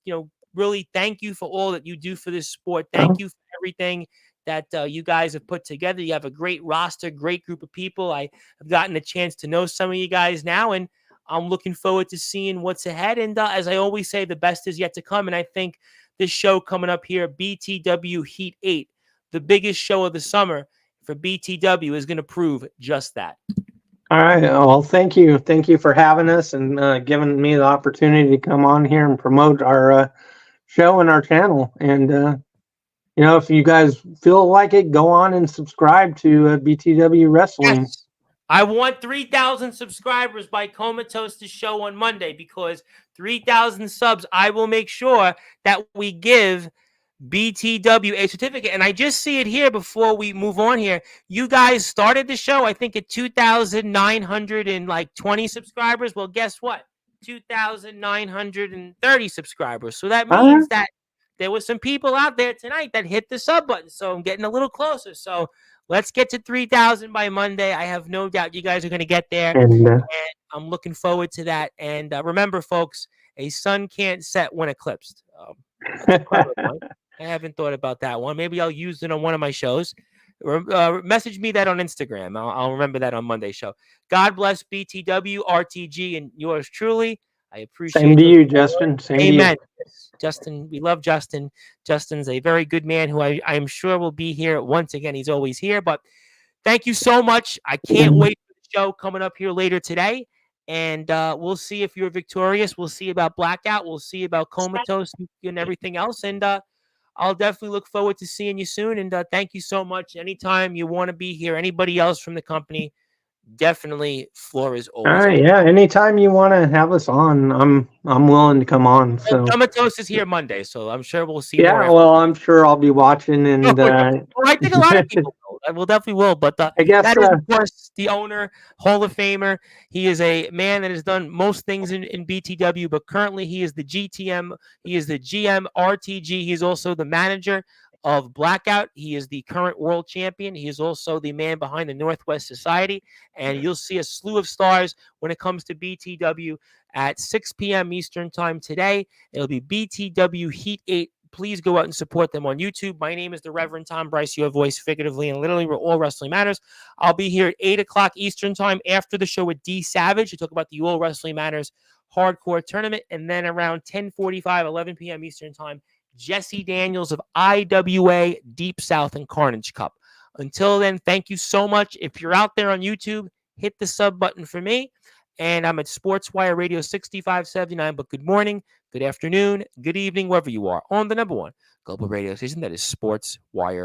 really thank you for all that you do for this sport. Thank you for everything that you guys have put together. You have a great roster, great group of people. I have gotten a chance to know some of you guys now, and I'm looking forward to seeing what's ahead. And as I always say, the best is yet to come. And I think this show coming up here, BTW Heat 8, the biggest show of the summer, for BTW is going to prove just that. All right. Well, thank you. Thank you for having us and giving me the opportunity to come on here and promote our show and our channel. And, if you guys feel like it, go on and subscribe to BTW Wrestling. Yes. I want 3,000 subscribers by Comatose the show on Monday, because 3,000 subs, I will make sure that we give BTW a certificate. And I just see it here before we move on here. You guys started the show, I think, at 2,920 subscribers. Well, guess what? 2,930 subscribers. So that means that there was some people out there tonight that hit the sub button. So I'm getting a little closer. So let's get to 3,000 by Monday. I have no doubt you guys are going to get there. And I'm looking forward to that. And remember, folks, a sun can't set when eclipsed. That's a clever one. I haven't thought about that one. Maybe I'll use it on one of my shows. Message me that on Instagram. I'll remember that on Monday's show. God bless BTW, RTG, and yours truly. I appreciate it. Same to you, Justin. Same Amen. to you. Justin, we love Justin. Justin's a very good man who I am sure will be here once again. He's always here. But thank you so much. I can't wait for the show coming up here later today. And we'll see if you're victorious. We'll see about Blackout. We'll see about Comatose and everything else. And I'll definitely look forward to seeing you soon. And thank you so much. Anytime you want to be here, anybody else from the company, definitely floor is always all right, open. yeah. Anytime you want to have us on, I'm willing to come on. So Comatose is here Monday, so I'm sure we'll see. yeah, more well, I'm sure I'll be watching, and well, I think a lot of people will. I will definitely will. But I guess that is, of course, the owner, Hall of Famer. He is a man that has done most things in BTW, but currently he is the GTM. He is the GM RTG. He is also the manager of Blackout. He is the current world champion. He is also the man behind the Northwest Society. And you'll see a slew of stars when it comes to BTW at 6 p.m. Eastern time today. It'll be BTW Heat 8. Please go out and support them on YouTube. My name is the Reverend Tom Bryce, your voice figuratively and literally, where all wrestling matters. I'll be here at 8 o'clock Eastern time after the show with D Savage to talk about the All Wrestling Matters Hardcore Tournament. And then around 10:45, 11 p.m. Eastern time, Jesse Daniels of IWA Deep South and Carnage Cup. Until then, thank you so much. If you're out there on YouTube, hit the sub button for me. And I'm at Sportswire Radio 6579. But good morning, good afternoon, good evening, wherever you are on the #1 global radio station that is Sportswire.